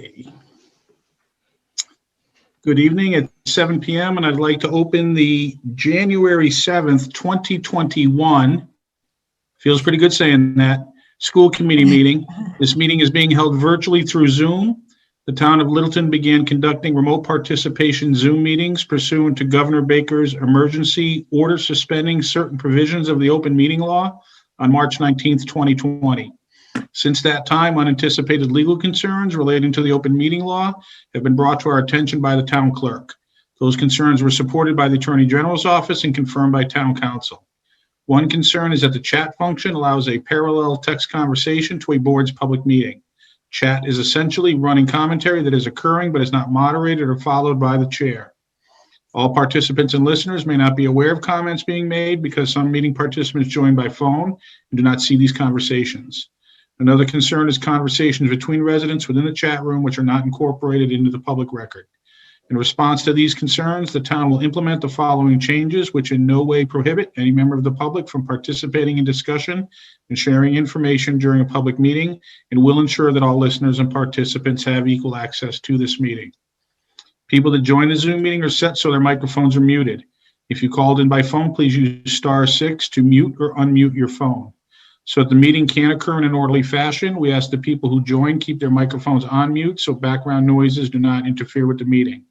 Okay. Good evening at 7 p.m. and I'd like to open the January 7th, 2021, feels pretty good saying that, school committee meeting. This meeting is being held virtually through Zoom. The town of Littleton began conducting remote participation Zoom meetings pursuant to Governor Baker's emergency order suspending certain provisions of the open meeting law on March 19th, 2020. Since that time, unanticipated legal concerns relating to the open meeting law have been brought to our attention by the town clerk. Those concerns were supported by the Attorney General's office and confirmed by town council. One concern is that the chat function allows a parallel text conversation to a board's public meeting. Chat is essentially running commentary that is occurring but is not moderated or followed by the chair. All participants and listeners may not be aware of comments being made because some meeting participants join by phone and do not see these conversations. Another concern is conversations between residents within the chat room which are not incorporated into the public record. In response to these concerns, the town will implement the following changes which in no way prohibit any member of the public from participating in discussion and sharing information during a public meeting, and will ensure that all listeners and participants have equal access to this meeting. People that join the Zoom meeting are set so their microphones are muted. If you called in by phone, please use *6 to mute or unmute your phone. So that the meeting can occur in an orderly fashion, we ask the people who join keep their microphones on mute so background noises do not interfere with the meeting.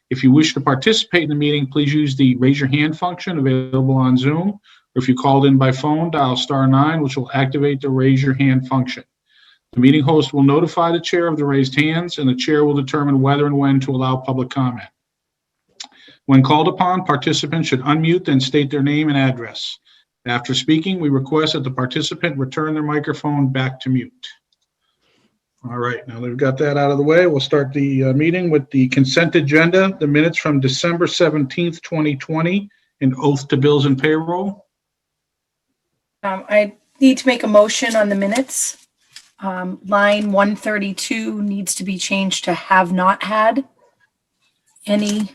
If you wish to participate in the meeting, please use the raise your hand function available on Zoom, or if you called in by phone, dial *9, which will activate the raise your hand function. The meeting host will notify the chair of the raised hands, and the chair will determine whether and when to allow public comment. When called upon, participants should unmute and state their name and address. After speaking, we request that the participant return their microphone back to mute. All right, now that we've got that out of the way, we'll start the meeting with the consent agenda, the minutes from December 17th, 2020, and oath to bills and payroll. I need to make a motion on the minutes. Line 132 needs to be changed to have not had any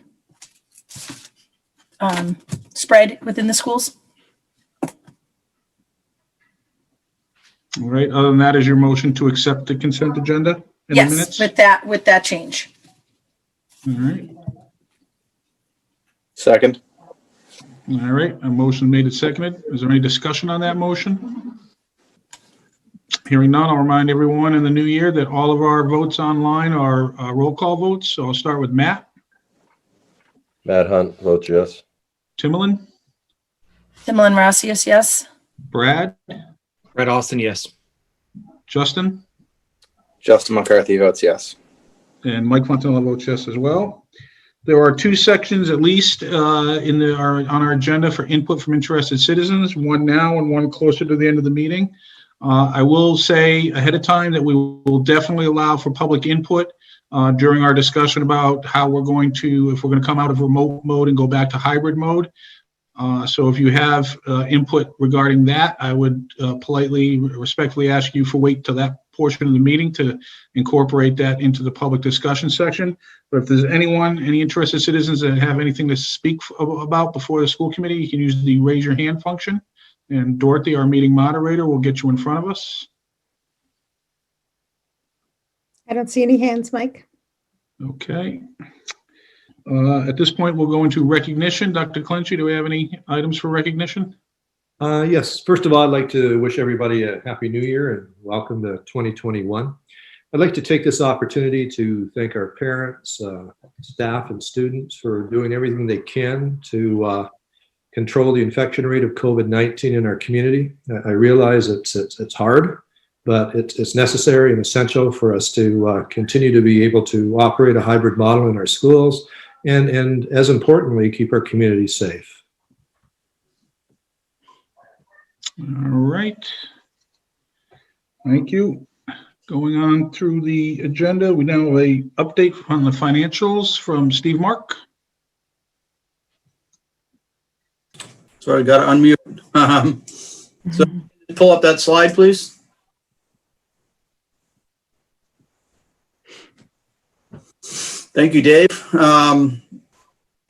spread within the schools. All right, other than that, is your motion to accept the consent agenda in the minutes? Yes, with that change. All right. Second. All right, a motion made and seconded. Is there any discussion on that motion? Hearing none, I'll remind everyone in the new year that all of our votes online are roll call votes. So I'll start with Matt. Matt Hunt votes yes. Timmerlin. Timmerlin Rossius, yes. Brad. Brad Austin, yes. Justin. Justin McCarthy votes yes. And Mike Fontanella votes yes as well. There are two sections at least on our agenda for input from interested citizens, one now and one closer to the end of the meeting. I will say ahead of time that we will definitely allow for public input during our discussion about how we're going to, if we're going to come out of remote mode and go back to hybrid mode. So if you have input regarding that, I would politely, respectfully ask you for wait till that portion of the meeting to incorporate that into the public discussion section. But if there's any interested citizens that have anything to speak about before the school committee, you can use the raise your hand function. And Dorothy, our meeting moderator, will get you in front of us. I don't see any hands, Mike. Okay. At this point, we'll go into recognition. Dr. Clenchey, do we have any items for recognition? Yes. First of all, I'd like to wish everybody a happy new year and welcome to 2021. I'd like to take this opportunity to thank our parents, staff, and students for doing everything they can to control the infection rate of COVID-19 in our community. I realize it's hard, but it's necessary and essential for us to continue to be able to operate a hybrid model in our schools and as importantly, keep our community safe. All right. Thank you. Going on through the agenda, we now have an update on the financials from Steve Mark. Sorry, got to unmute. So pull up that slide, please. Thank you, Dave.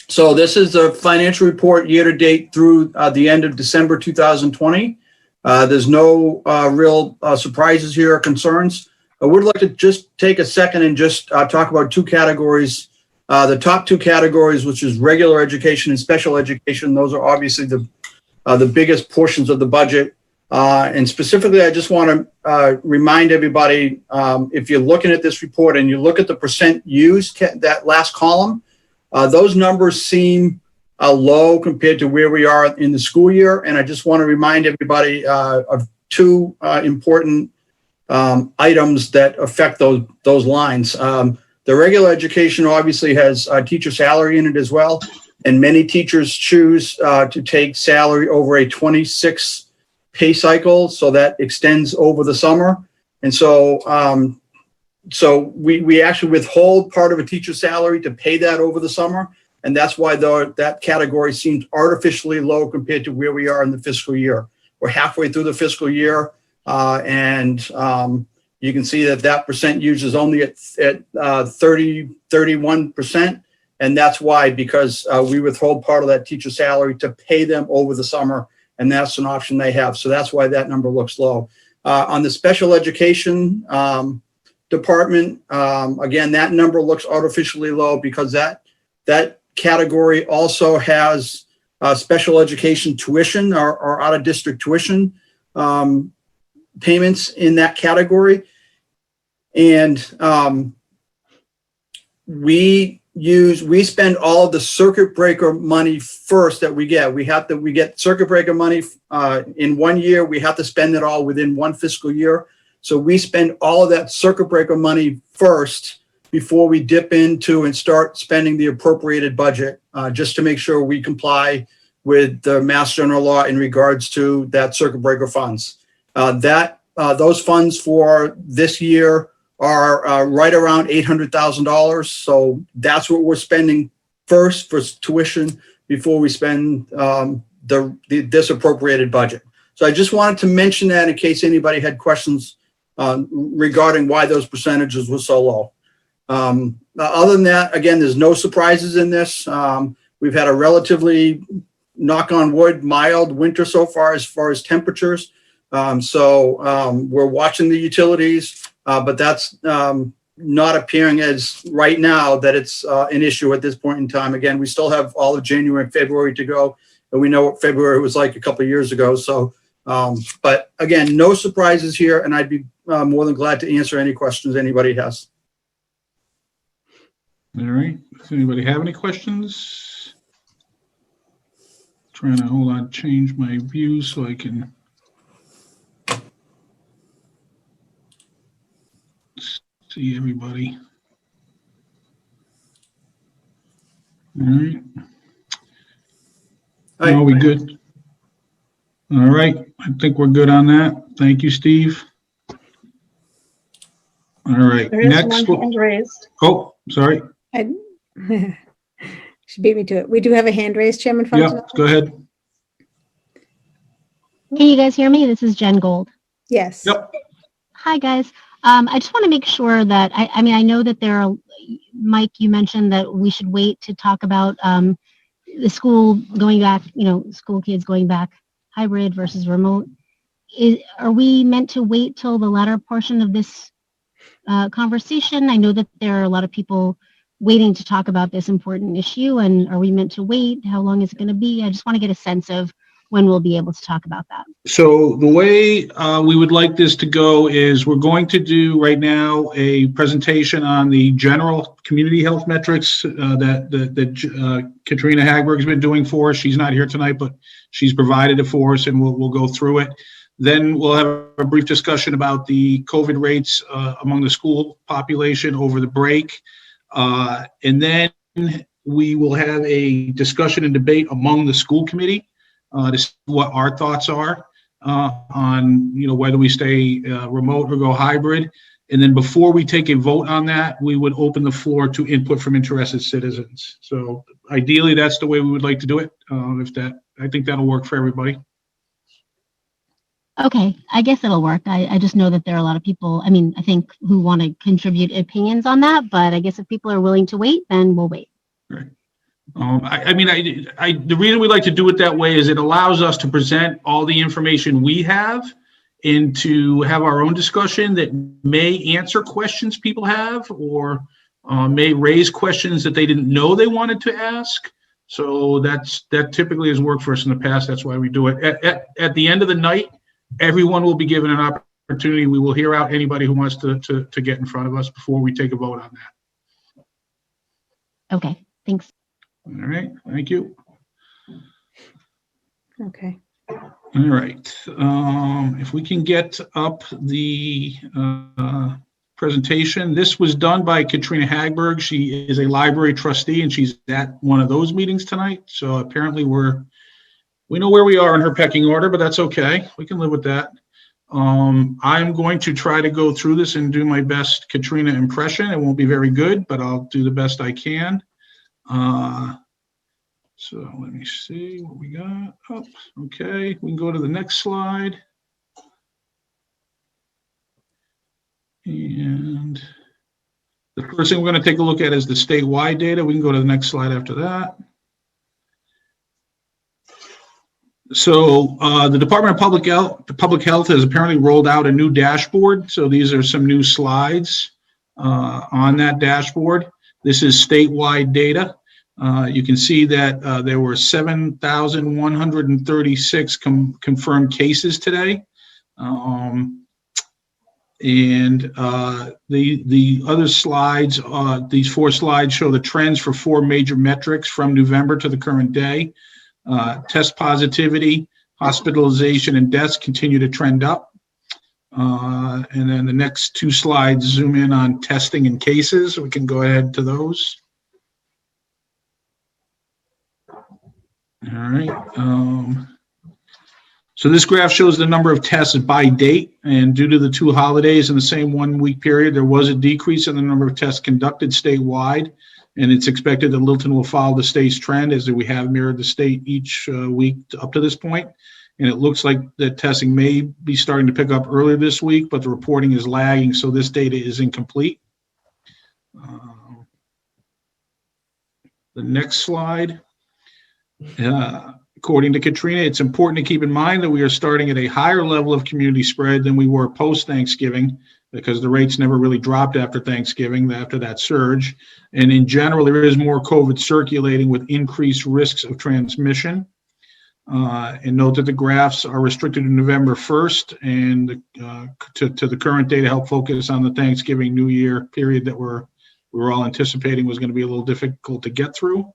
So this is the financial report year-to-date through the end of December 2020. There's no real surprises here or concerns. I would like to just take a second and just talk about two categories. The top two categories, which is regular education and special education, those are obviously the biggest portions of the budget. And specifically, I just want to remind everybody, if you're looking at this report and you look at the percent used, that last column, those numbers seem low compared to where we are in the school year. And I just want to remind everybody of two important items that affect those lines. The regular education obviously has teacher salary in it as well. And many teachers choose to take salary over a 26 pay cycle, so that extends over the summer. And so we actually withhold part of a teacher's salary to pay that over the summer. And that's why that category seems artificially low compared to where we are in the fiscal year. We're halfway through the fiscal year, and you can see that percent use is only at 31%. And that's why, because we withhold part of that teacher salary to pay them over the summer, and that's an option they have. So that's why that number looks low. On the special education department, again, that number looks artificially low because that category also has special education tuition or out-of-district tuition payments in that category. And we spend all of the circuit breaker money first that we get. We get circuit breaker money in 1 year. We have to spend it all within one fiscal year. So we spend all of that circuit breaker money first before we dip into and start spending the appropriated budget, just to make sure we comply with the Mass General Law in regards to that circuit breaker funds. Those funds for this year are right around $800,000. So that's what we're spending first for tuition before we spend this appropriated budget. So I just wanted to mention that in case anybody had questions regarding why those percentages were so low. Other than that, again, there's no surprises in this. We've had a relatively, knock on wood, mild winter so far as temperatures. We're watching the utilities, but that's not appearing as right now that it's an issue at this point in time. Again, we still have all of January and February to go, and we know what February was like a couple of years ago. So, but again, no surprises here, and I'd be more than glad to answer any questions anybody has. All right. Does anybody have any questions? Trying to change my view so I can see everybody. All right. Are we good? All right. I think we're good on that. Thank you, Steve. All right. There is Next. one hand raised. Oh, sorry. She beat me to it. We do have a hand raised, Chairman Yeah, Fontenot? go ahead. Can you guys hear me? This is Jen Gold. Yes. Yep. Hi, guys. I just want to make sure that, I mean, I know that there are, Mike, you mentioned that we should wait to talk about the school going back, school kids going back hybrid versus remote. Are we meant to wait till the latter portion of this conversation? I know that there are a lot of people waiting to talk about this important issue, and are we meant to wait? How long is it going to be? I just want to get a sense of when we'll be able to talk about that. So the way we would like this to go is we're going to do right now a presentation on the general community health metrics that Katrina Hagberg's been doing for us. She's not here tonight, but she's provided it for us, and we'll go through it. Then we'll have a brief discussion about the COVID rates among the school population over the break. And then we will have a discussion and debate among the school committee to see what our thoughts are on, whether we stay remote or go hybrid. And then before we take a vote on that, we would open the floor to input from interested citizens. So ideally, that's the way we would like to do it. I think that'll work for everybody. Okay, I guess it'll work. I just know that there are a lot of people, I think, who want to contribute opinions on that, but I guess if people are willing to wait, then we'll wait. Right. The reason we like to do it that way is it allows us to present all the information we have and to have our own discussion that may answer questions people have, or may raise questions that they didn't know they wanted to ask. So that typically has worked for us in the past. That's why we do it. At the end of the night, everyone will be given an opportunity. We will hear out anybody who wants to get in front of us before we take a vote on that. Okay, thanks. All right, thank you. Okay. All right, if we can get up the presentation. This was done by Katrina Hagberg. She is a library trustee and she's at one of those meetings tonight. So apparently we know where we are in her pecking order, but that's okay. We can live with that. I'm going to try to go through this and do my best Katrina impression. It won't be very good, but I'll do the best I can. So let me see what we got up. Okay, we can go to the next slide. And the first thing we're going to take a look at is the statewide data. We can go to the next slide after that. So the Department of Public Health has apparently rolled out a new dashboard. So these are some new slides on that dashboard. This is statewide data. You can see that there were 7,136 confirmed cases today. And the other slides, these 4 slides show the trends for 4 major metrics from November to the current day. Test positivity, hospitalization, and deaths continue to trend up. And then the next 2 slides zoom in on testing and cases. We can go ahead to those. All right. So this graph shows the number of tests by date, and due to the 2 holidays in the same 1-week period, there was a decrease in the number of tests conducted statewide, and it's expected that Littleton will follow the state's trend as we have mirrored the state each week up to this point. And it looks like the testing may be starting to pick up earlier this week, but the reporting is lagging, so this data is incomplete. The next slide. According to Katrina, it's important to keep in mind that we are starting at a higher level of community spread than we were post-Thanksgiving, because the rates never really dropped after Thanksgiving, after that surge. And in general, there is more COVID circulating with increased risks of transmission. And note that the graphs are restricted to November 1st and to the current data help focus on the Thanksgiving New Year period that we were all anticipating was going to be a little difficult to get through.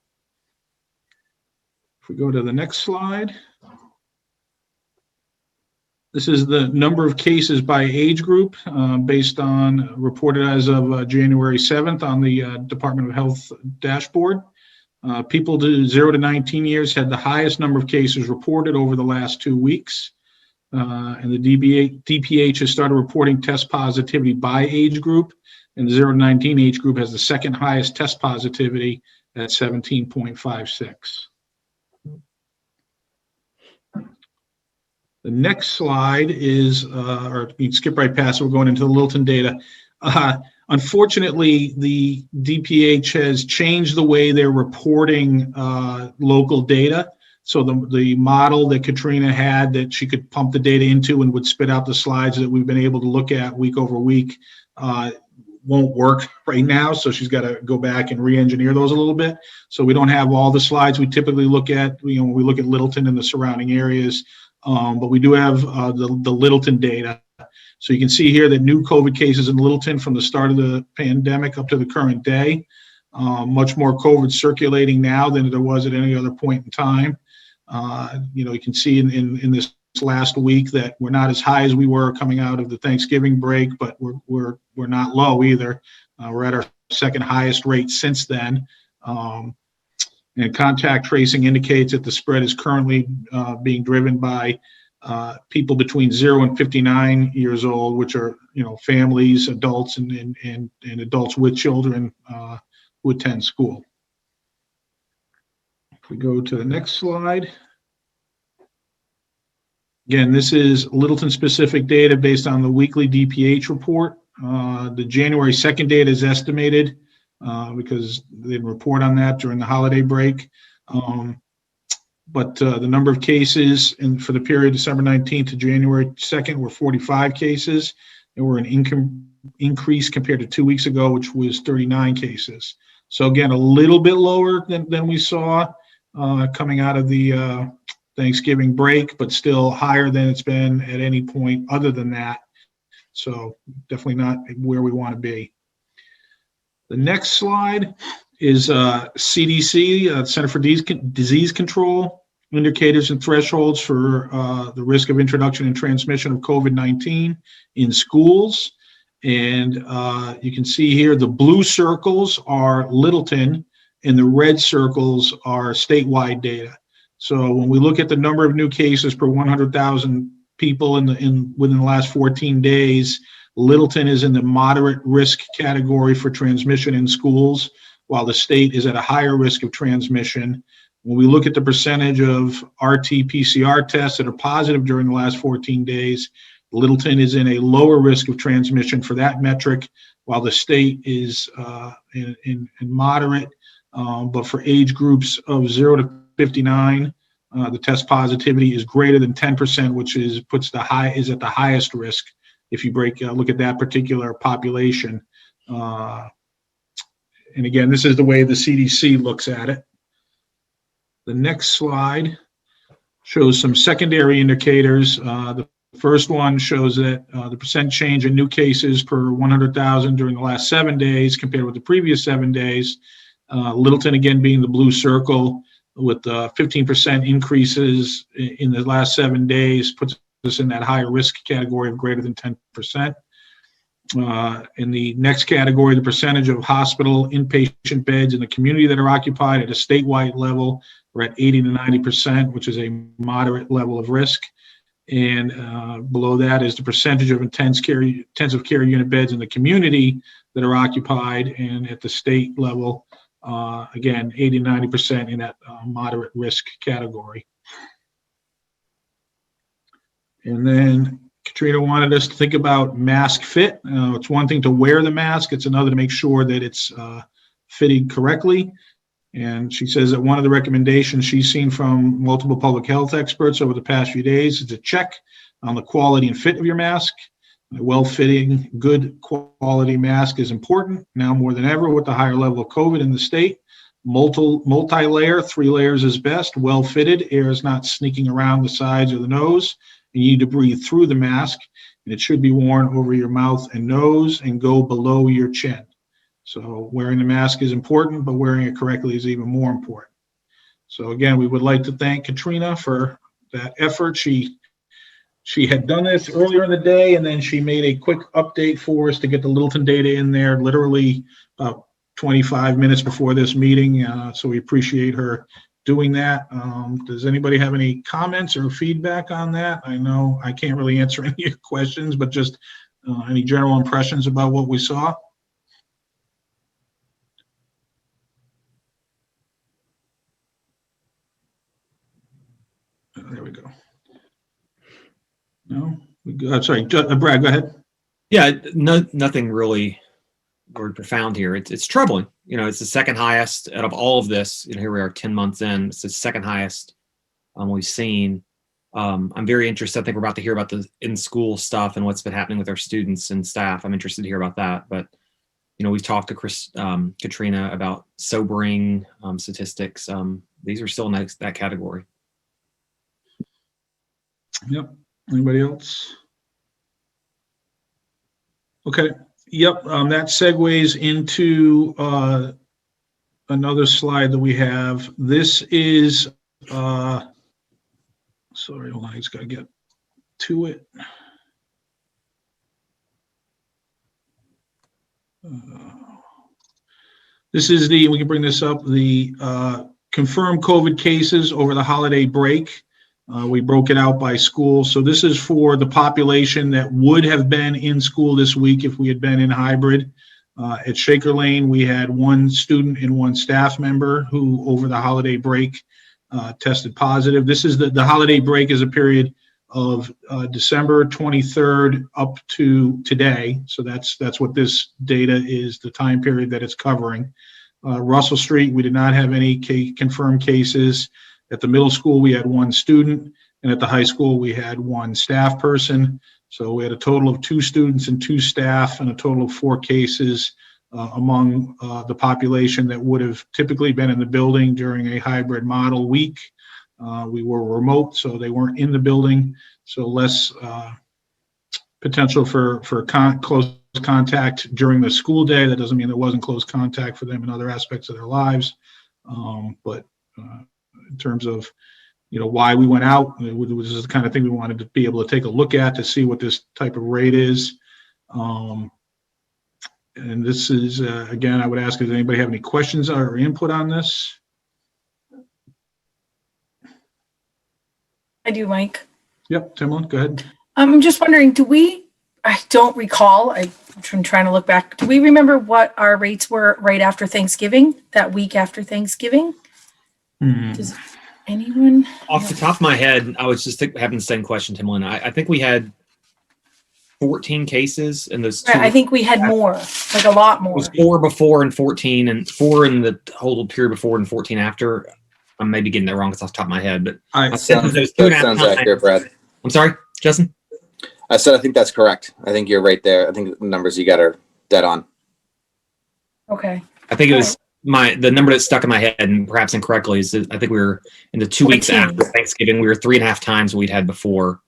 If we go to the next slide, this is the number of cases by age group based on reported as of January 7th on the Department of Health dashboard. People 0 to 19 years had the highest number of cases reported over the last 2 weeks. And the DPH has started reporting test positivity by age group, and the 0 to 19 age group has the second highest test positivity at 17.56. The next slide is, or you can skip right past it, we're going into the Littleton data. Unfortunately, the DPH has changed the way they're reporting local data. So the model that Katrina had that she could pump the data into and would spit out the slides that we've been able to look at week over week won't work right now. So she's got to go back and re-engineer those a little bit. So we don't have all the slides we typically look at, when we look at Littleton and the surrounding areas. But we do have the Littleton data. So you can see here that new COVID cases in Littleton from the start of the pandemic up to the current day, much more COVID circulating now than there was at any other point in time. You can see in this last week that we're not as high as we were coming out of the Thanksgiving break, but we're not low either. We're at our second highest rate since then. And contact tracing indicates that the spread is currently being driven by people between 0 and 59 years old, which are, families, adults, and adults with children who attend school. If we go to the next slide. Again, this is Littleton specific data based on the weekly DPH report. The January 2nd data is estimated because they didn't report on that during the holiday break. but the number of cases for the period December 19th to January 2nd were 45 cases. There were an increase compared to 2 weeks ago, which was 39 cases. So again, a little bit lower than we saw coming out of the Thanksgiving break, but still higher than it's been at any point other than that. So definitely not where we want to be. The next slide is CDC, Center for Disease Control, indicators and thresholds for the risk of introduction and transmission of COVID-19 in schools. And you can see here the blue circles are Littleton and the red circles are statewide data. So when we look at the number of new cases per 100,000 people within the last 14 days, Littleton is in the moderate risk category for transmission in schools, while the state is at a higher risk of transmission. When we look at the percentage of RT-PCR tests that are positive during the last 14 days, Littleton is in a lower risk of transmission for that metric, while the state is in moderate. But for age groups of 0 to 59, the test positivity is greater than 10%, which is at the highest risk if you look at that particular population. And again, this is the way the CDC looks at it. The next slide shows some secondary indicators. The first one shows that the percent change in new cases per 100,000 during the last 7 days compared with the previous 7 days. Littleton again being the blue circle with 15% increases in the last 7 days puts us in that higher risk category of greater than 10%. In the next category, the percentage of hospital inpatient beds in the community that are occupied at a statewide level, we're at 80 to 90%, which is a moderate level of risk. And below that is the percentage of intensive care unit beds in the community that are occupied, and at the state level, again, 80 to 90% in that moderate risk category. And then Katrina wanted us to think about mask fit. It's one thing to wear the mask, it's another to make sure that it's fitting correctly. And she says that one of the recommendations she's seen from multiple public health experts over the past few days is to check on the quality and fit of your mask. A well-fitting, good quality mask is important now more than ever with the higher level of COVID in the state. Multi-layer, 3 layers is best, well-fitted, air is not sneaking around the sides or the nose. You need to breathe through the mask, and it should be worn over your mouth and nose and go below your chin. So wearing the mask is important, but wearing it correctly is even more important. So again, we would like to thank Katrina for that effort. She had done this earlier in the day, and then she made a quick update for us to get the Littleton data in there literally about 25 minutes before this meeting. So we appreciate her doing that. Does anybody have any comments or feedback on that? I know I can't really answer any of your questions, but just any general impressions about what we saw? There we go. No, I'm sorry, Brad, go ahead. Yeah, nothing really very profound here. It's troubling. You know, it's the second highest out of all of this. You know, here we are 10 months in. It's the second highest we've seen. I'm very interested. I think we're about to hear about the in-school stuff and what's been happening with our students and staff. I'm interested to hear about that. But, you know, we've talked to Katrina about sobering statistics. These are still in that category. Yep. Anybody else? Okay. Yep. That segues into another slide that we have. This is, sorry, hold on. I just got to get to it. This is we can bring this up, the confirmed COVID cases over the holiday break. We broke it out by school. So this is for the population that would have been in school this week if we had been in hybrid. At Shaker Lane, we had 1 student and 1 staff member who over the holiday break tested positive. This is the holiday break is a period of December 23rd up to today. So that's what this data is, the time period that it's covering. Russell Street, we did not have any confirmed cases. At the middle school, we had 1 student, and at the high school, we had 1 staff person. So we had a total of 2 students and 2 staff, and a total of 4 cases among the population that would have typically been in the building during a hybrid model week. We were remote, so they weren't in the building, so less potential for close contact during the school day. That doesn't mean there wasn't close contact for them in other aspects of their lives. But in terms of, why we went out, it was the kind of thing we wanted to be able to take a look at to see what this type of rate is. And this is, again, I would ask, does anybody have any questions or input on this? I do, Mike. Yep, Timlin, go ahead. I'm just wondering, I don't recall, I'm trying to look back. Do we remember what our rates were right after Thanksgiving, that week after Thanksgiving? Does anyone? Off the top of my head, I was just having the same question, Timlin. I think we had 14 cases in those 2. I think we had more, like a lot It more. was 4 before and 14, and 4 in the whole period before and 14 after. I'm maybe getting that wrong off the top of my head, but I Sounds accurate, Brad. I'm sorry, Justin? I said I think that's correct. I think you're right there. I think the numbers you got are dead on. Okay. I think it was the number that stuck in my head, and perhaps incorrectly, is that I think we were in the 2 weeks 14. after Thanksgiving, we were 3.5 times what we'd had before,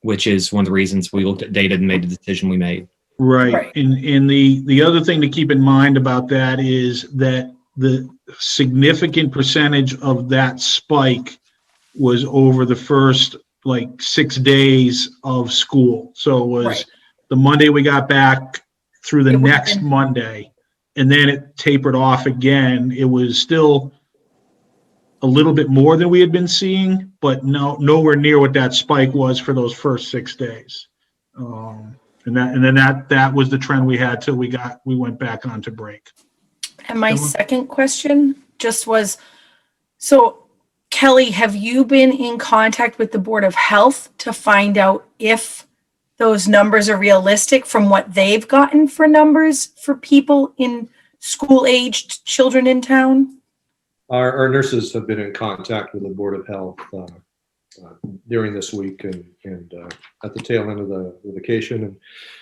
which is one of the reasons we looked at data and made the decision we made. Right. And the other thing to keep in mind about that is that the significant percentage of that spike was over the first 6 days of school. So it was the Monday we got back through the next Monday, and then it tapered off again. It was still a little bit more than we had been seeing, but nowhere near what that spike was for those first 6 days. And then that was the trend we had till we went back onto break. And my second question just was, so Kelly, have you been in contact with the Board of Health to find out if those numbers are realistic from what they've gotten for numbers for people in school-aged children in town? Our nurses have been in contact with the Board of Health during this week and at the tail end of the vacation. And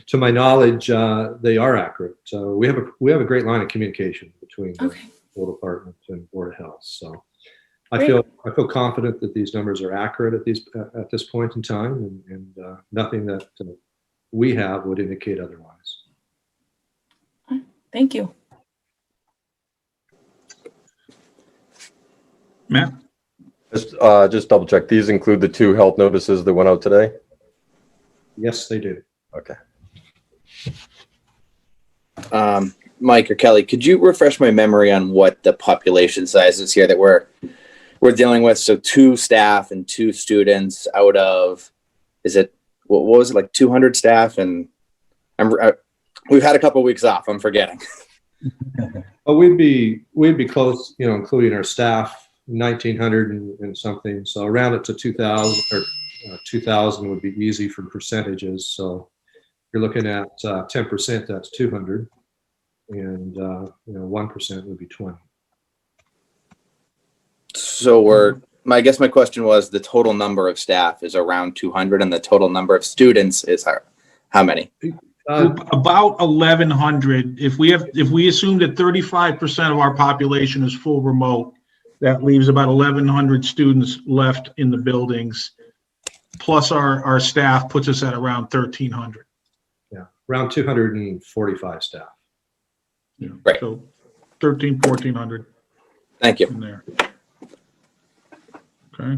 to my knowledge, they are accurate. So we have a great line of communication between the school department and Board of Health. So I feel confident that these numbers are accurate at this point in time, and nothing that we have would indicate otherwise. Thank you. Matt? Just double check. These include the 2 health notices that went out today? Yes, they do. Okay. Mike or Kelly, could you refresh my memory on what the population size is here that we're dealing with? So 2 staff and 2 students out of, what was it, like 200 staff? And we've had a couple of weeks off. I'm forgetting. Well, we'd be close, including our staff, 1,900 and something. So around it to 2,000 or 2,000 would be easy for percentages. So you're looking at 10%, that's 200, and 1% would be 20. So I guess my question was, the total number of staff is around 200, and the total number of students is how many? About 1,100. If we assume that 35% of our population is full remote, that leaves about 1,100 students left in the buildings, plus our staff puts us at around 1,300. Yeah, around 245 staff. Yeah. Right. So 1,400 Thank you. in there. Okay.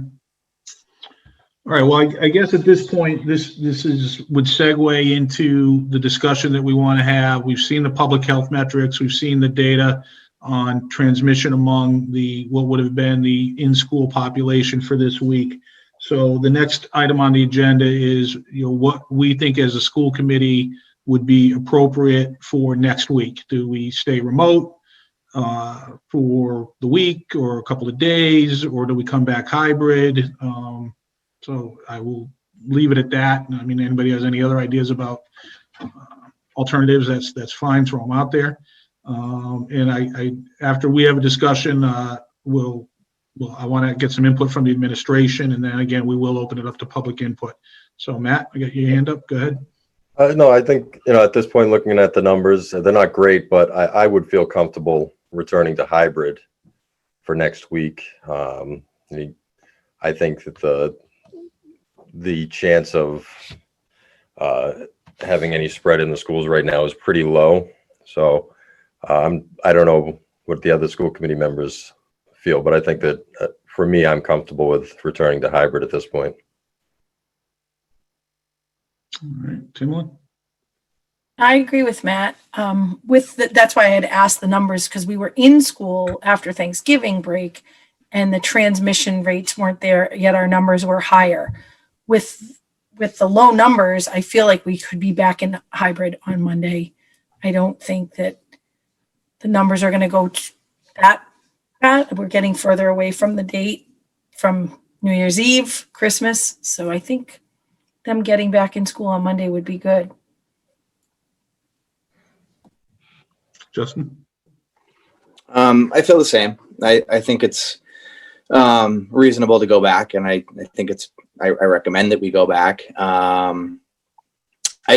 All right. Well, I guess at this point, this would segue into the discussion that we want to have. We've seen the public health metrics. We've seen the data on transmission among what would have been the in-school population for this week. So the next item on the agenda is, what we think as a school committee would be appropriate for next week. Do we stay remote for the week or a couple of days, or do we come back hybrid? So I will leave it at that. I mean, anybody has any other ideas about alternatives, that's fine, throw them out there. And I after we have a discussion, we'll well, I want to get some input from the administration, and then again, we will open it up to public input. So Matt, I got your hand up. Go ahead. No, I think, at this point, looking at the numbers, they're not great, but I would feel comfortable returning to hybrid for next week. I think that the chance of having any spread in the schools right now is pretty low. So I don't know what the other school committee members feel, but I think that for me, I'm comfortable with returning to hybrid at this point. All right, Timlin? I agree with Matt. That's why I had asked the numbers, because we were in school after Thanksgiving break and the transmission rates weren't there, yet our numbers were higher. With the low numbers, I feel like we could be back in hybrid on Monday. I don't think that the numbers are going to go that bad. We're getting further away from the date from New Year's Eve, Christmas. So I think them getting back in school on Monday would be good. Justin? I feel the same. I think it's reasonable to go back, and I think I recommend that we go back. I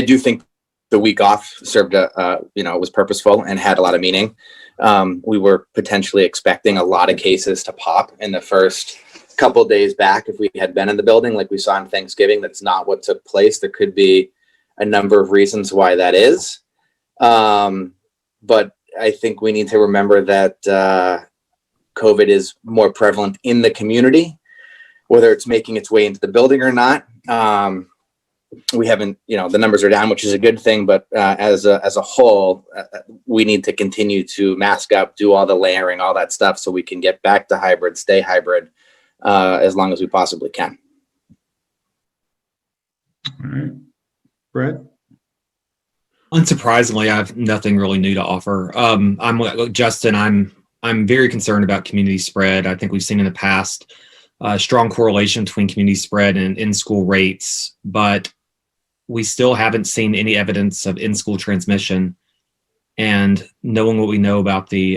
do think the week off served was purposeful and had a lot of meaning. We were potentially expecting a lot of cases to pop in the first couple days back if we had been in the building like we saw on Thanksgiving. That's not what took place. There could be a number of reasons why that is. But I think we need to remember that COVID is more prevalent in the community, whether it's making its way into the building or not. We haven't, the numbers are down, which is a good thing, but as a whole, we need to continue to mask up, do all the layering, all that stuff, so we can get back to hybrid, stay hybrid, as long as we possibly can. All right. Brett? Unsurprisingly, I have nothing really new to offer. I'm Justin. I'm very concerned about community spread. I think we've seen in the past strong correlation between community spread and in-school rates, but we still haven't seen any evidence of in-school transmission. And knowing what we know about the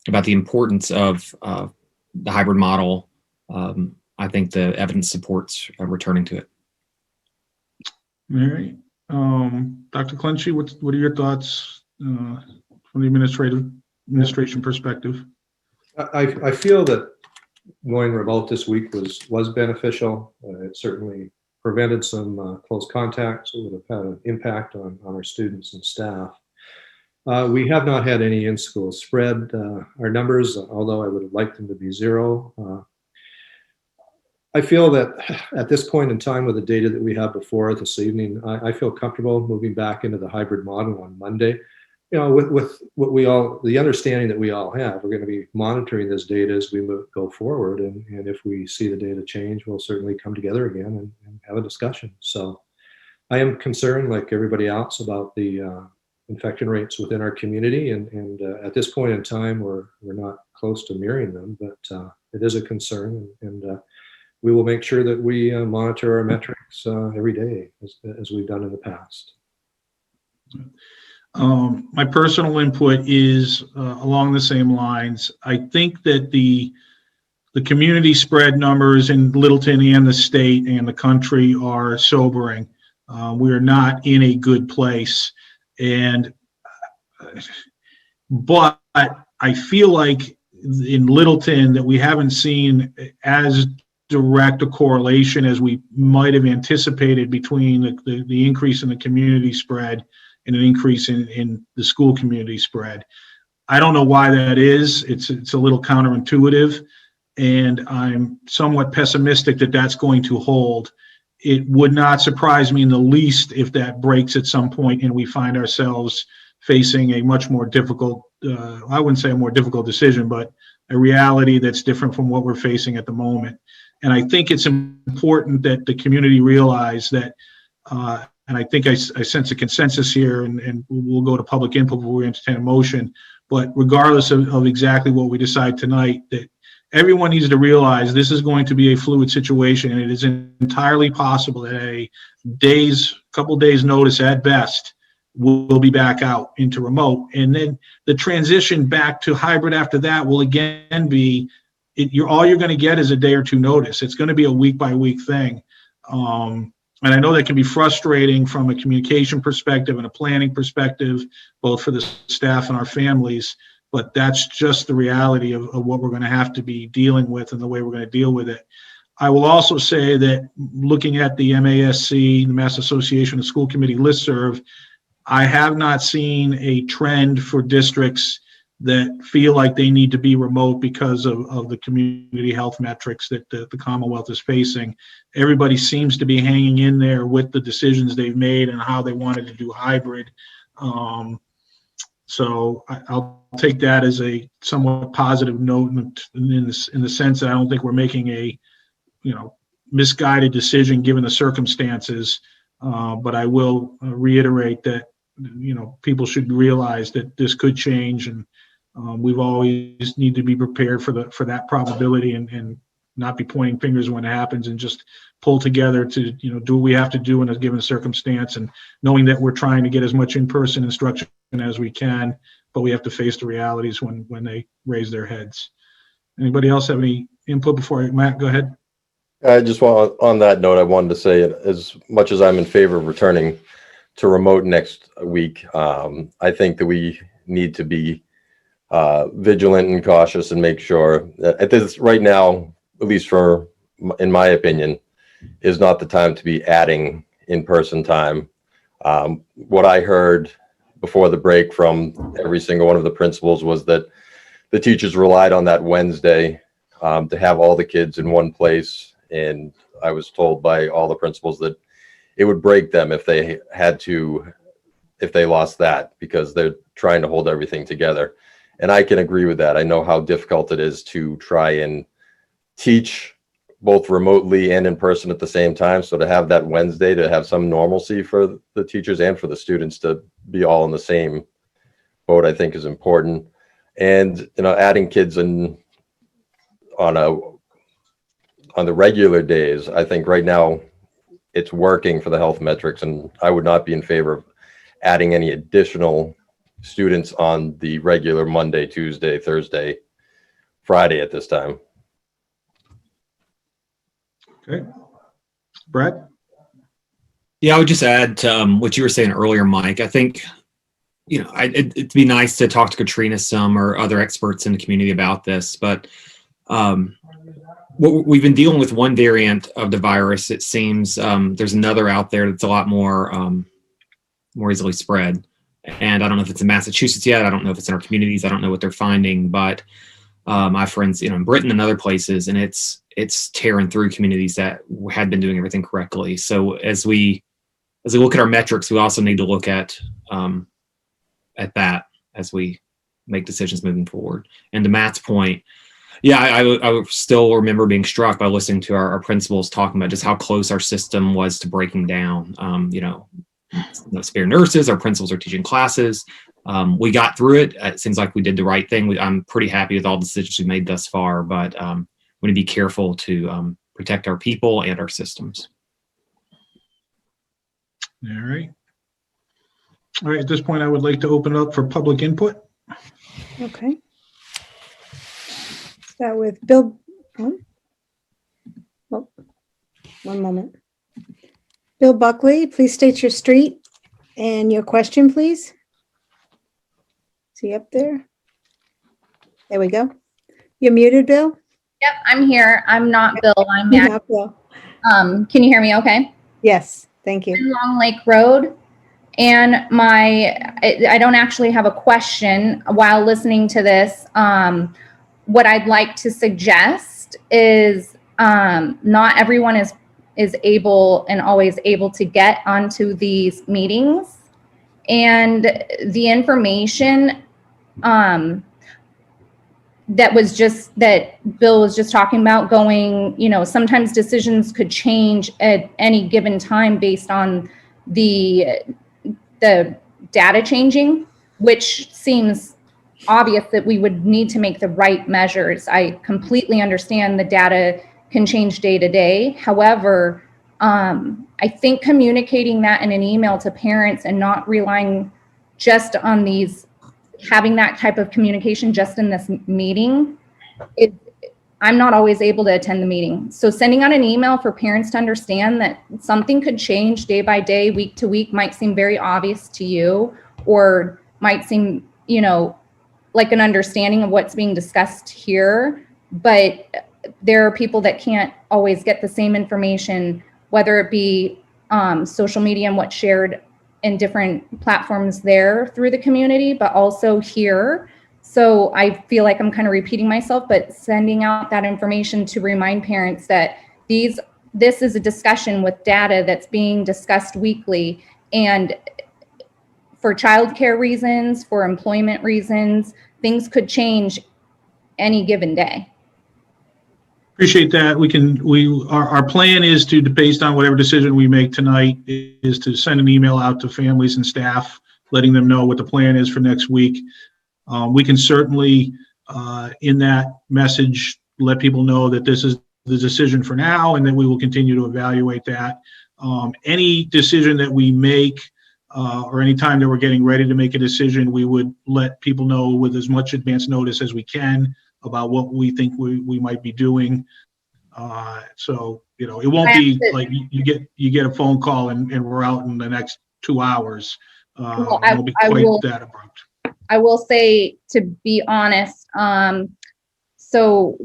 importance of the hybrid model, I think the evidence supports returning to it. All right. Dr. Clenchey, what are your thoughts from the administration perspective? I feel that going remote this week was beneficial. It certainly prevented some close contacts. It would have had an impact on our students and staff. We have not had any in-school spread. Our numbers, although I would have liked them to be zero, I feel that at this point in time with the data that we have before this evening, I feel comfortable moving back into the hybrid model on Monday. With what the understanding that we all have, we're going to be monitoring this data as we go forward. And if we see the data change, we'll certainly come together again and have a discussion. So I am concerned, like everybody else, about the infection rates within our community. And at this point in time, we're not close to mirroring them, but it is a concern. And we will make sure that we monitor our metrics every day as we've done in the past. My personal input is along the same lines. I think that the community spread numbers in Littleton and the state and the country are sobering. We are not in a good place, but I feel like in Littleton that we haven't seen as direct a correlation as we might have anticipated between the increase in the community spread and an increase in the school community spread. I don't know why that is. It's a little counterintuitive, and I'm somewhat pessimistic that that's going to hold. It would not surprise me in the least if that breaks at some point and we find ourselves facing a much more difficult, I wouldn't say a more difficult decision, but a reality that's different from what we're facing at the moment. And I think it's important that the community realize that, and I think I sense a consensus here, and we'll go to public input before we entertain a motion, but regardless of exactly what we decide tonight, that everyone needs to realize this is going to be a fluid situation, and it is entirely possible that a couple days notice at best, we'll be back out into remote. And then the transition back to hybrid after that will again be all you're going to get is a day or two notice. It's going to be a week by week thing. And I know that can be frustrating from a communication perspective and a planning perspective, both for the staff and our families, but that's just the reality of what we're going to have to be dealing with and the way we're going to deal with it. I will also say that looking at the MASC, the Mass Association of School Committee listserv, I have not seen a trend for districts that feel like they need to be remote because of the community health metrics that the Commonwealth is facing. Everybody seems to be hanging in there with the decisions they've made and how they wanted to do hybrid. So I'll take that as a somewhat positive note in the sense that I don't think we're making a misguided decision given the circumstances. But I will reiterate that people should realize that this could change, and we've always need to be prepared for that probability and not be pointing fingers when it happens, and just pull together to do what we have to do in a given circumstance, and knowing that we're trying to get as much in-person instruction as we can, but we have to face the realities when they raise their heads. Anybody else have any input before Matt, go ahead. I just want, on that note, I wanted to say, as much as I'm in favor of returning to remote next week, I think that we need to be vigilant and cautious and make sure that at this right now, at least in my opinion, is not the time to be adding in-person time. What I heard before the break from every single one of the principals was that the teachers relied on that Wednesday to have all the kids in one place. And I was told by all the principals that it would break them if they lost that, because they're trying to hold everything together. And I can agree with that. I know how difficult it is to try and teach both remotely and in person at the same time. So to have that Wednesday, to have some normalcy for the teachers and for the students to be all in the same boat, I think is important. And, adding kids on the regular days, I think right now it's working for the health metrics, and I would not be in favor of adding any additional students on the regular Monday, Tuesday, Thursday, Friday at this time. Okay. Brett? Yeah, I would just add to what you were saying earlier, Mike. I think, it'd be nice to talk to Katrina some or other experts in the community about this, but we've been dealing with one variant of the virus. It seems there's another out there that's a lot more easily spread. And I don't know if it's in Massachusetts yet. I don't know if it's in our communities. I don't know what they're finding, but my friends, in Britain and other places, and it's tearing through communities that had been doing everything correctly. So as we look at our metrics, we also need to look at that as we make decisions moving forward. And to Matt's point, yeah, I still remember being struck by listening to our principals talking about just how close our system was to breaking down. No spare nurses, our principals are teaching classes. We got through it. It seems like we did the right thing. I'm pretty happy with all the decisions we made thus far, but we need to be careful to protect our people and our systems. All right. All right, at this point, I would like to open it up for public input. Okay. Start with Bill. Oh, one moment. Bill Buckley, please state your street and your question, please. See up there? There we go. You're muted, Bill? Yep, I'm here. I'm not Bill. I'm You're Matt. not Bill. Can you hear me okay? Yes, thank you. Long Lake Road. And I don't actually have a question while listening to this. What I'd like to suggest is not everyone is able and always able to get onto these meetings, and the information that Bill was just talking about going, sometimes decisions could change at any given time based on the data changing, which seems obvious that we would need to make the right measures. I completely understand the data can change day to day. However, I think communicating that in an email to parents and not relying just on having that type of communication just in this meeting I'm not always able to attend the meeting. So sending out an email for parents to understand that something could change day by day, week to week, might seem very obvious to you, or might seem, like an understanding of what's being discussed here. But there are people that can't always get the same information, whether it be social media and what's shared in different platforms there through the community, but also here. So I feel like I'm kind of repeating myself, but sending out that information to remind parents that this is a discussion with data that's being discussed weekly. And for childcare reasons, for employment reasons, things could change any given day. Appreciate that. Our plan is to, based on whatever decision we make tonight, is to send an email out to families and staff, letting them know what the plan is for next week. We can certainly, in that message, let people know that this is the decision for now and that we will continue to evaluate that. Any decision that we make, or any time that we're getting ready to make a decision, we would let people know with as much advance notice as we can about what we think we might be doing. So, it won't be like you get a phone call and we're out in the next 2 hours. Well, It'll be quite that abrupt. I will say, to be honest, so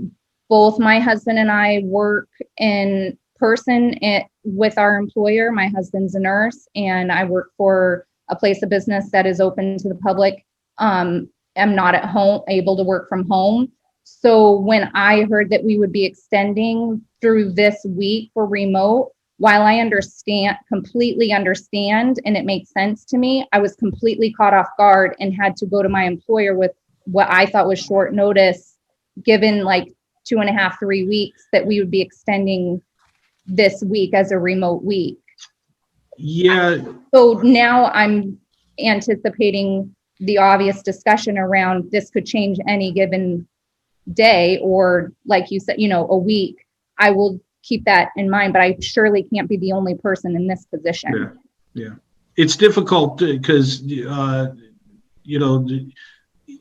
both my husband and I work in person with our employer. My husband's a nurse and I work for a place of business that is open to the public. I'm not at home, able to work from home. So when I heard that we would be extending through this week for remote, while I completely understand, and it makes sense to me, I was completely caught off guard and had to go to my employer with what I thought was short notice, given like 2.5, 3 weeks, that we would be extending this week as a remote week. Yeah. So now I'm anticipating the obvious discussion around this could change any given day, or like you said, a week. I will keep that in mind, but I surely can't be the only person in this position. Yeah. It's difficult because,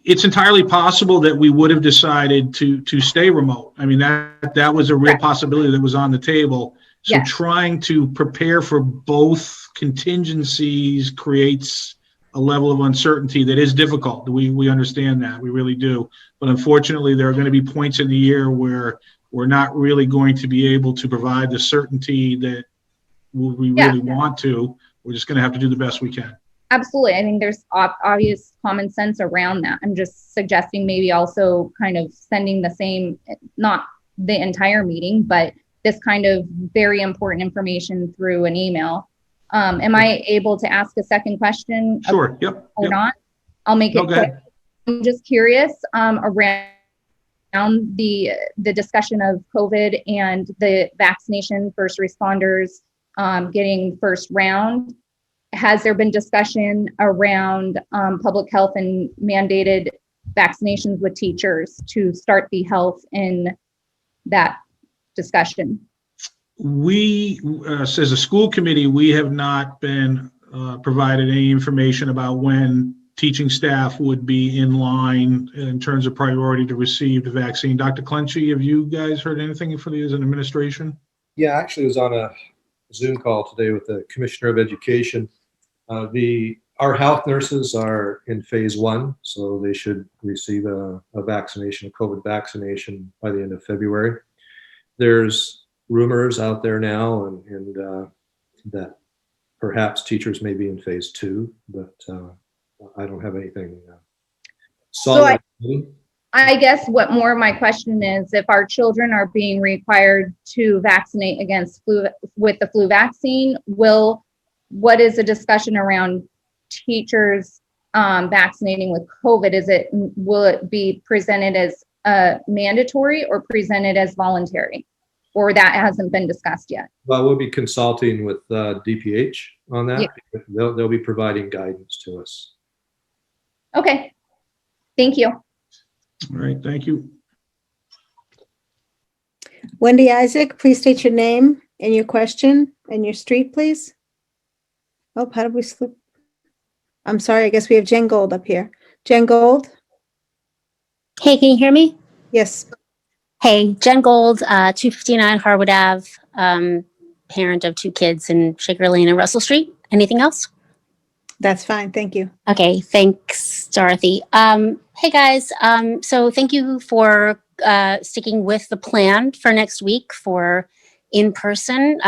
it's entirely possible that we would have decided to stay remote. I mean, that was a real possibility that was on the table. So Yes. Trying to prepare for both contingencies creates a level of uncertainty that is difficult. We understand that. We really do. But unfortunately, there are going to be points in the year where we're not really going to be able to provide the certainty that we really want to. We're just going to have to do the best we can. Absolutely. I think there's obvious common sense around that. I'm just suggesting maybe also kind of sending the same, not the entire meeting, but this kind of very important information through an email. Am I able to ask a second question? Sure. Yep. Or not? I'll make it No, go quick. ahead. I'm just curious around the discussion of COVID and the vaccination, first responders getting first round. Has there been discussion around public health and mandated vaccinations with teachers to start the health in that discussion? We, as a school committee, we have not been provided any information about when teaching staff would be in line in terms of priority to receive the vaccine. Dr. Clenchey, have you guys heard anything for as an administration? Yeah, actually, I was on a Zoom call today with the Commissioner of Education. Our health nurses are in phase 1, so they should receive a vaccination, a COVID vaccination, by the end of February. There's rumors out there now and that perhaps teachers may be in phase 2, but I don't have anything solid. I guess what more of my question is, if our children are being required to vaccinate against with the flu vaccine, what is the discussion around teachers vaccinating with COVID? Will it be presented as mandatory or presented as voluntary, or that hasn't been discussed yet? Well, we'll be consulting with DPH on that. Yeah. They'll be providing guidance to us. Okay, thank you. All right, thank you. Wendy Isaac, please state your name and your question and your street, please. Oh, how did we slip? I'm sorry, I guess we have Jen Gold up here. Jen Gold? Hey, can you hear me? Yes. Hey, Jen Gold, 259 Harwood Ave, parent of 2 kids in Shaker Lane and Russell Street. Anything else? That's fine. Thank you. Okay, thanks, Dorothy. Hey guys, so thank you for sticking with the plan for next week for in-person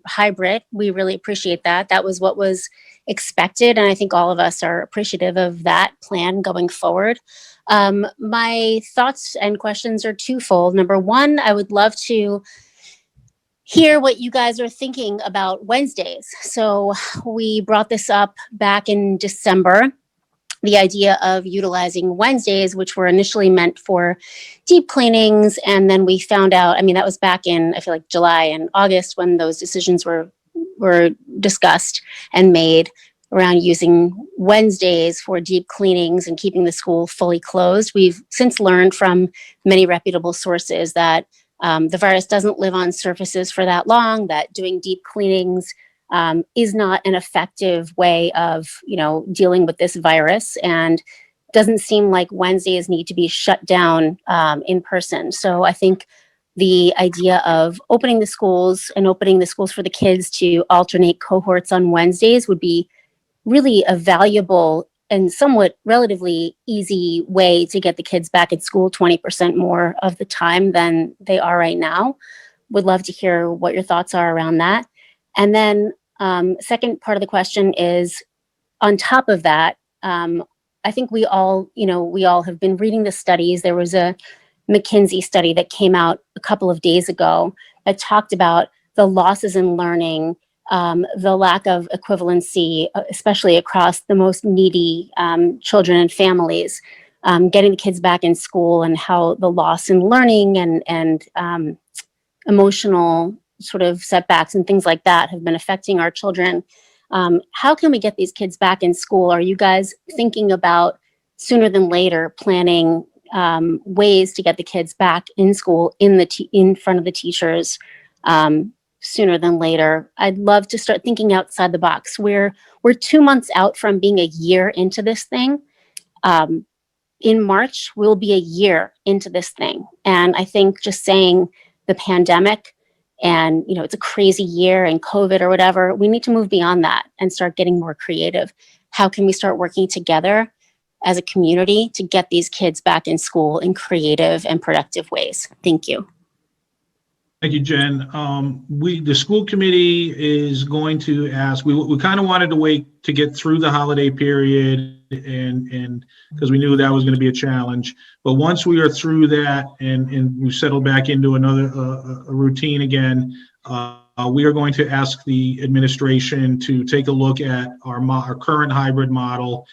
hybrid. We really appreciate that. That was what was expected, and I think all of us are appreciative of that plan going forward. My thoughts and questions are twofold. Number one, I would love to hear what you guys are thinking about Wednesdays. So we brought this up back in December, the idea of utilizing Wednesdays, which were initially meant for deep cleanings. And then we found out, I mean, that was back in, I feel like July and August when those decisions were discussed and made around using Wednesdays for deep cleanings and keeping the school fully closed. We've since learned from many reputable sources that the virus doesn't live on surfaces for that long, that doing deep cleanings is not an effective way of, dealing with this virus, and doesn't seem like Wednesdays need to be shut down in person. So I think the idea of opening the schools for the kids to alternate cohorts on Wednesdays would be really a valuable and somewhat relatively easy way to get the kids back at school 20% more of the time than they are right now. Would love to hear what your thoughts are around that. And then second part of the question is, on top of that, I think we all have been reading the studies. There was a McKinsey study that came out a couple of days ago that talked about the losses in learning, the lack of equivalency, especially across the most needy children and families, getting the kids back in school, and how the loss in learning and emotional sort of setbacks and things like that have been affecting our children. How can we get these kids back in school? Are you guys thinking about sooner than later planning ways to get the kids back in school in front of the teachers sooner than later? I'd love to start thinking outside the box. We're 2 months out from being a year into this thing. In March, we'll be a year into this thing. And I think just saying the pandemic and, it's a crazy year and COVID or whatever, we need to move beyond that and start getting more creative. How can we start working together as a community to get these kids back in school in creative and productive ways? Thank you. Thank you, Jen. The school committee is going to ask, we kind of wanted to wait to get through the holiday period and because we knew that was going to be a challenge. But once we are through that and we've settled back into another a routine again, we are going to ask the administration to take a look at our current hybrid model,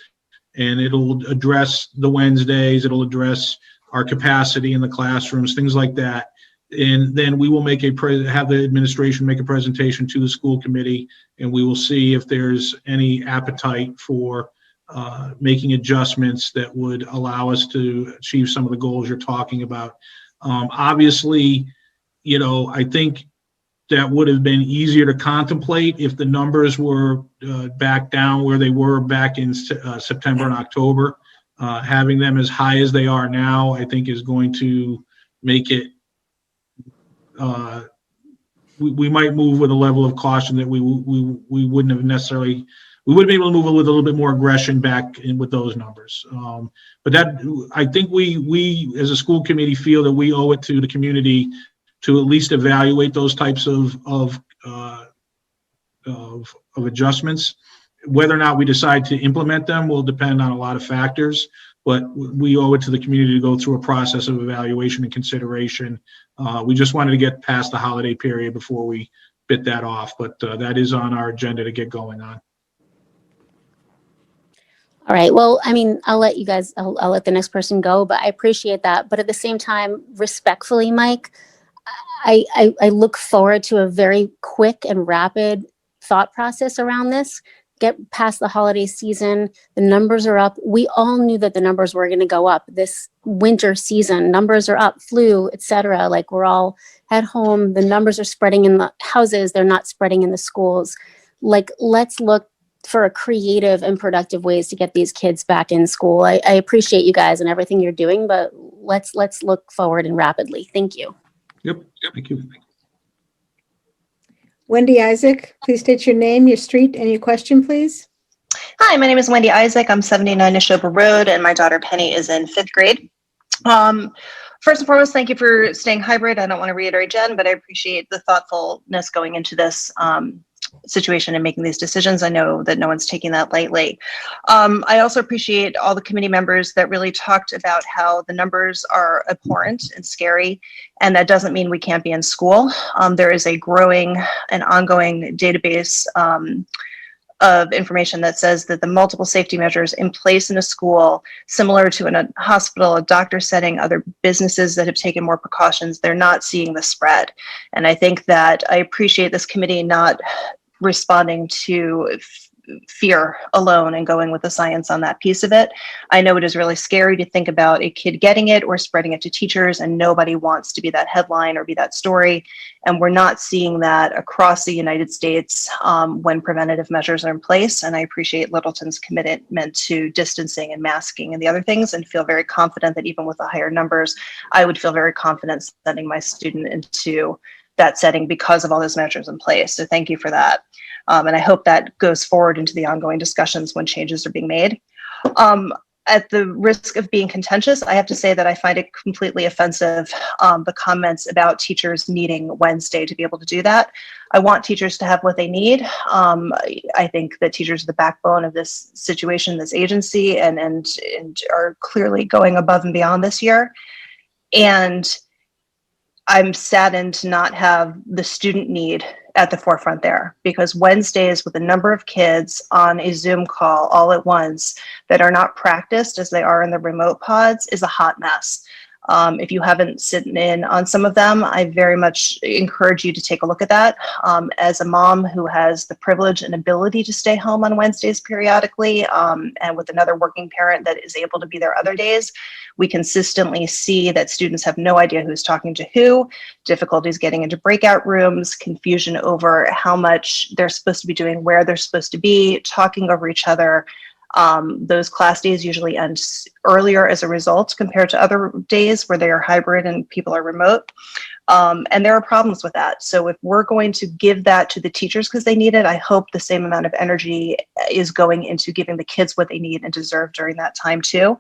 and it'll address the Wednesdays, it'll address our capacity in the classrooms, things like that. And then we will have the administration make a presentation to the school committee, and we will see if there's any appetite for making adjustments that would allow us to achieve some of the goals you're talking about. Obviously, I think that would have been easier to contemplate if the numbers were back down where they were back in September and October. Having them as high as they are now, I think, is going to make it we might move with a level of caution that we wouldn't have necessarily. We would be able to move with a little bit more aggression back in with those numbers. But that, I think we as a school committee feel that we owe it to the community to at least evaluate those types of adjustments. Whether or not we decide to implement them will depend on a lot of factors, but we owe it to the community to go through a process of evaluation and consideration. We just wanted to get past the holiday period before we bit that off, but that is on our agenda to get going on. All right. Well, I mean, I'll let you guys, I'll let the next person go, but I appreciate that. But at the same time, respectfully, Mike, I look forward to a very quick and rapid thought process around this. Get past the holiday season. The numbers are up. We all knew that the numbers were going to go up this winter season. Numbers are up, flu, etc. Like, we're all at home. The numbers are spreading in the houses. They're not spreading in the schools. Like, let's look for creative and productive ways to get these kids back in school. I appreciate you guys and everything you're doing, but let's look forward and rapidly. Thank you. Yep, thank you. Wendy Isaac, please state your name, your street, and your question, please. Hi, my name is Wendy Isaac. I'm 79 Neshoba Road, and my daughter Penny is in 5th grade. First and foremost, thank you for staying hybrid. I don't want to reiterate Jen, but I appreciate the thoughtfulness going into this situation and making these decisions. I know that no one's taking that lightly. I also appreciate all the committee members that really talked about how the numbers are abhorrent and scary, and that doesn't mean we can't be in school. There is a growing and ongoing database of information that says that the multiple safety measures in place in a school, similar to in a hospital, a doctor setting, other businesses that have taken more precautions, they're not seeing the spread. And I think that I appreciate this committee not responding to fear alone and going with the science on that piece of it. I know it is really scary to think about a kid getting it or spreading it to teachers, and nobody wants to be that headline or be that story. And we're not seeing that across the United States when preventative measures are in place. And I appreciate Littleton's commitment to distancing and masking and the other things, and feel very confident that even with the higher numbers, I would feel very confident sending my student into that setting because of all those measures in place. So thank you for that. And I hope that goes forward into the ongoing discussions when changes are being made. At the risk of being contentious, I have to say that I find it completely offensive, the comments about teachers needing Wednesday to be able to do that. I want teachers to have what they need. I think that teachers are the backbone of this situation, this agency, and are clearly going above and beyond this year. And I'm saddened to not have the student need at the forefront there, because Wednesdays with a number of kids on a Zoom call all at once that are not practiced as they are in the remote pods is a hot mess. If you haven't sitting in on some of them, I very much encourage you to take a look at that. As a mom who has the privilege and ability to stay home on Wednesdays periodically, and with another working parent that is able to be there other days, we consistently see that students have no idea who's talking to who, difficulties getting into breakout rooms, confusion over how much they're supposed to be doing, where they're supposed to be, talking over each other. Those class days usually end earlier as a result compared to other days where they are hybrid and people are remote. And there are problems with that. So if we're going to give that to the teachers because they need it, I hope the same amount of energy is going into giving the kids what they need and deserve during that time too.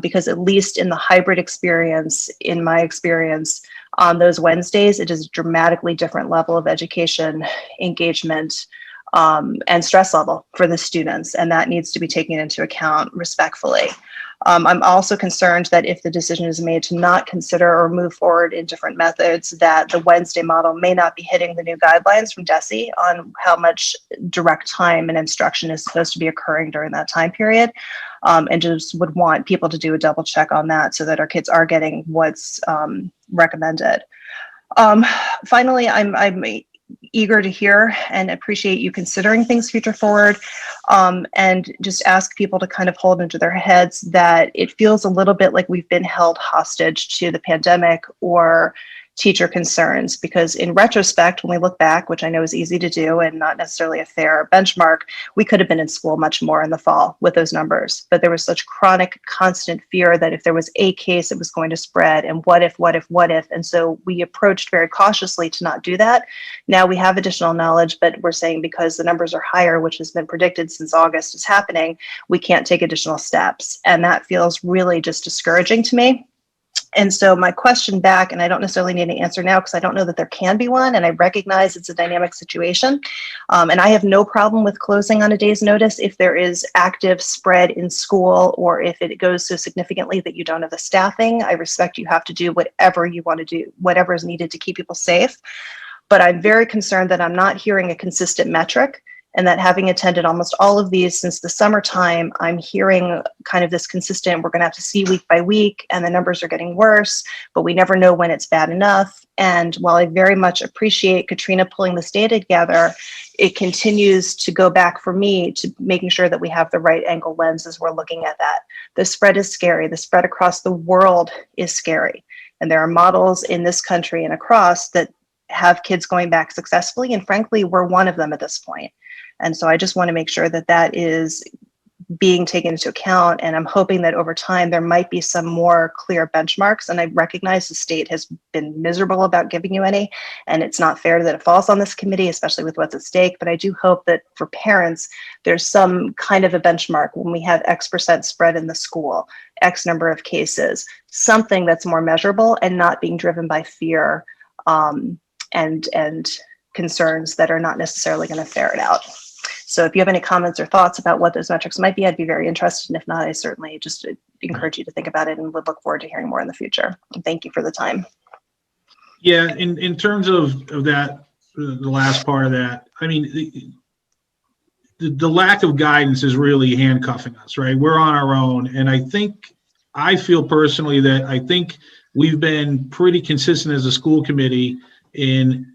Because at least in the hybrid experience, in my experience, on those Wednesdays, it is a dramatically different level of education, engagement, and stress level for the students, and that needs to be taken into account respectfully. I'm also concerned that if the decision is made to not consider or move forward in different methods, that the Wednesday model may not be hitting the new guidelines from DESE on how much direct time and instruction is supposed to be occurring during that time period, and just would want people to do a double check on that so that our kids are getting what's recommended. Finally, I'm eager to hear and appreciate you considering things future forward, and just ask people to kind of hold into their heads that it feels a little bit like we've been held hostage to the pandemic or teacher concerns, because in retrospect, when we look back, which I know is easy to do and not necessarily a fair benchmark, we could have been in school much more in the fall with those numbers. But there was such chronic, constant fear that if there was a case, it was going to spread, and what if? And so we approached very cautiously to not do that. Now we have additional knowledge, but we're saying because the numbers are higher, which has been predicted since August is happening, we can't take additional steps. And that feels really just discouraging to me. And so my question back, and I don't necessarily need an answer now because I don't know that there can be one, and I recognize it's a dynamic situation. And I have no problem with closing on a day's notice if there is active spread in school, or if it goes so significantly that you don't have the staffing. I respect you have to do whatever you want to do, whatever is needed to keep people safe. But I'm very concerned that I'm not hearing a consistent metric, and that having attended almost all of these since the summertime, I'm hearing kind of this consistent, we're going to have to see week by week, and the numbers are getting worse, but we never know when it's bad enough. And while I very much appreciate Katrina pulling this data together, it continues to go back for me to making sure that we have the right angle lens as we're looking at that. The spread is scary. The spread across the world is scary. And there are models in this country and across that have kids going back successfully. And frankly, we're one of them at this point. And so I just want to make sure that that is being taken into account. And I'm hoping that over time there might be some more clear benchmarks. And I recognize the state has been miserable about giving you any, and it's not fair that it falls on this committee, especially with what's at stake. But I do hope that for parents, there's some kind of a benchmark when we have X% spread in the school, X number of cases, something that's more measurable and not being driven by fear and concerns that are not necessarily going to ferret out. So if you have any comments or thoughts about what those metrics might be, I'd be very interested. And if not, I certainly just encourage you to think about it and would look forward to hearing more in the future. And thank you for the time. Yeah, in terms of that, the last part of that, I mean, the lack of guidance is really handcuffing us, right? We're on our own. And I feel personally that I think we've been pretty consistent as a school committee in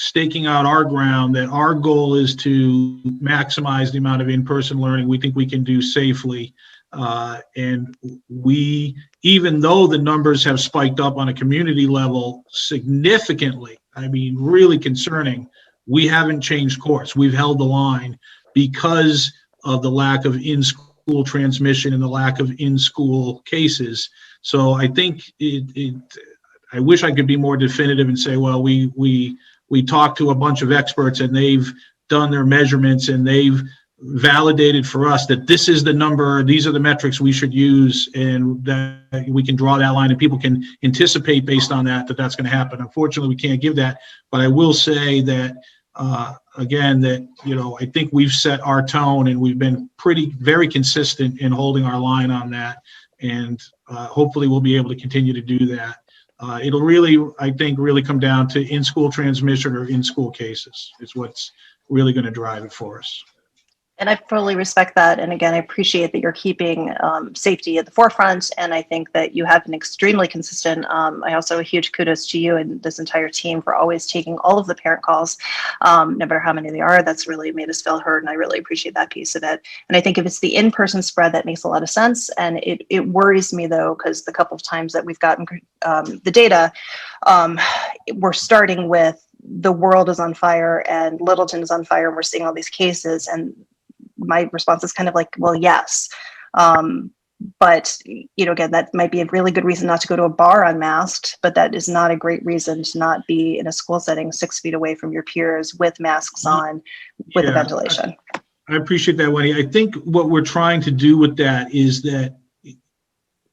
staking out our ground, that our goal is to maximize the amount of in-person learning we think we can do safely. And we, even though the numbers have spiked up on a community level significantly, I mean, really concerning, we haven't changed course. We've held the line because of the lack of in-school transmission and the lack of in-school cases. So I think I wish I could be more definitive and say, well, we talked to a bunch of experts and they've done their measurements and they've validated for us that this is the number, these are the metrics we should use, and that we can draw that line and people can anticipate based on that that's going to happen. Unfortunately, we can't give that, but I will say that again, that, you know, I think we've set our tone and we've been very consistent in holding our line on that, and hopefully we'll be able to continue to do that. It'll really, I think, really come down to in-school transmission or in-school cases is what's really going to drive it for us. And I fully respect that. And again, I appreciate that you're keeping safety at the forefront. And I think that you have been extremely consistent. I also a huge kudos to you and this entire team for always taking all of the parent calls, no matter how many they are. That's really made us feel heard. And I really appreciate that piece of it. And I think if it's the in-person spread, that makes a lot of sense. And it worries me, though, because the couple of times that we've gotten the data, we're starting with the world is on fire and Littleton is on fire and we're seeing all these cases. And my response is kind of like, well, yes. But, you know, again, that might be a really good reason not to go to a bar unmasked, but that is not a great reason to not be in a school setting 6 feet away from your peers with masks on, with the ventilation. I appreciate that, Wendy. I think what we're trying to do with that is that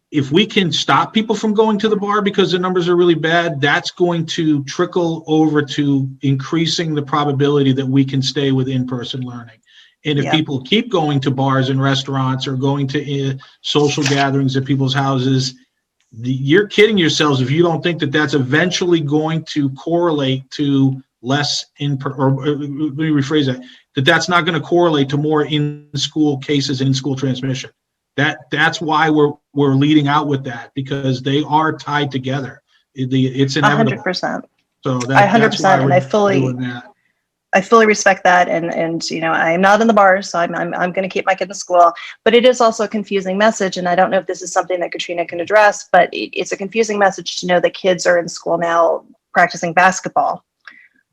if we can stop people from going to the bar because the numbers are really bad, that's going to trickle over to increasing the probability that we can stay with in-person learning. And if people keep going to bars and restaurants or going to social gatherings at people's houses, you're kidding yourselves if you don't think that that's eventually going to correlate to less or let me rephrase that that's not going to correlate to more in-school cases and in-school transmission. That's why we're leading out with that, because they are tied together. It's inevitable. 100%. So that's why and I fully respect that. And you know, I'm not in the bars, so I'm going to keep my kid in school, but it is also a confusing message. And I don't know if this is something that Katrina can address, but it's a confusing message to know that kids are in school now practicing basketball.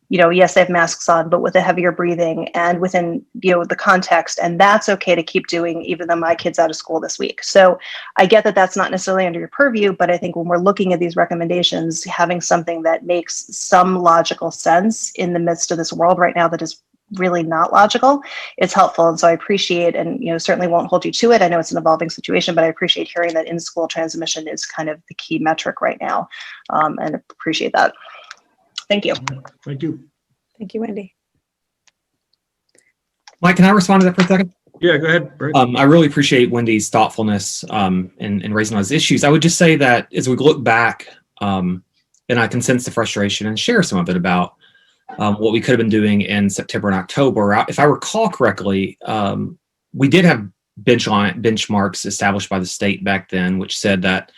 You know, yes, they have masks on, but with a heavier breathing and within, you know, the context, and that's okay to keep doing, even though my kid's out of school this week. So I get that that's not necessarily under your purview, but I think when we're looking at these recommendations, having something that makes some logical sense in the midst of this world right now that is really not logical, it's helpful. And so I appreciate, and, you know, certainly won't hold you to it. I know it's an evolving situation, but I appreciate hearing that in-school transmission is kind of the key metric right now, and appreciate that. Thank you. Thank you. Thank you, Wendy. Mike, can I respond to that for a second? Yeah, go ahead, Brett. I really appreciate Wendy's thoughtfulness in raising those issues. I would just say that as we look back, and I can sense the frustration and share some of it about what we could have been doing in September and October. If I recall correctly, we did have benchmarks established by the state back then, which said that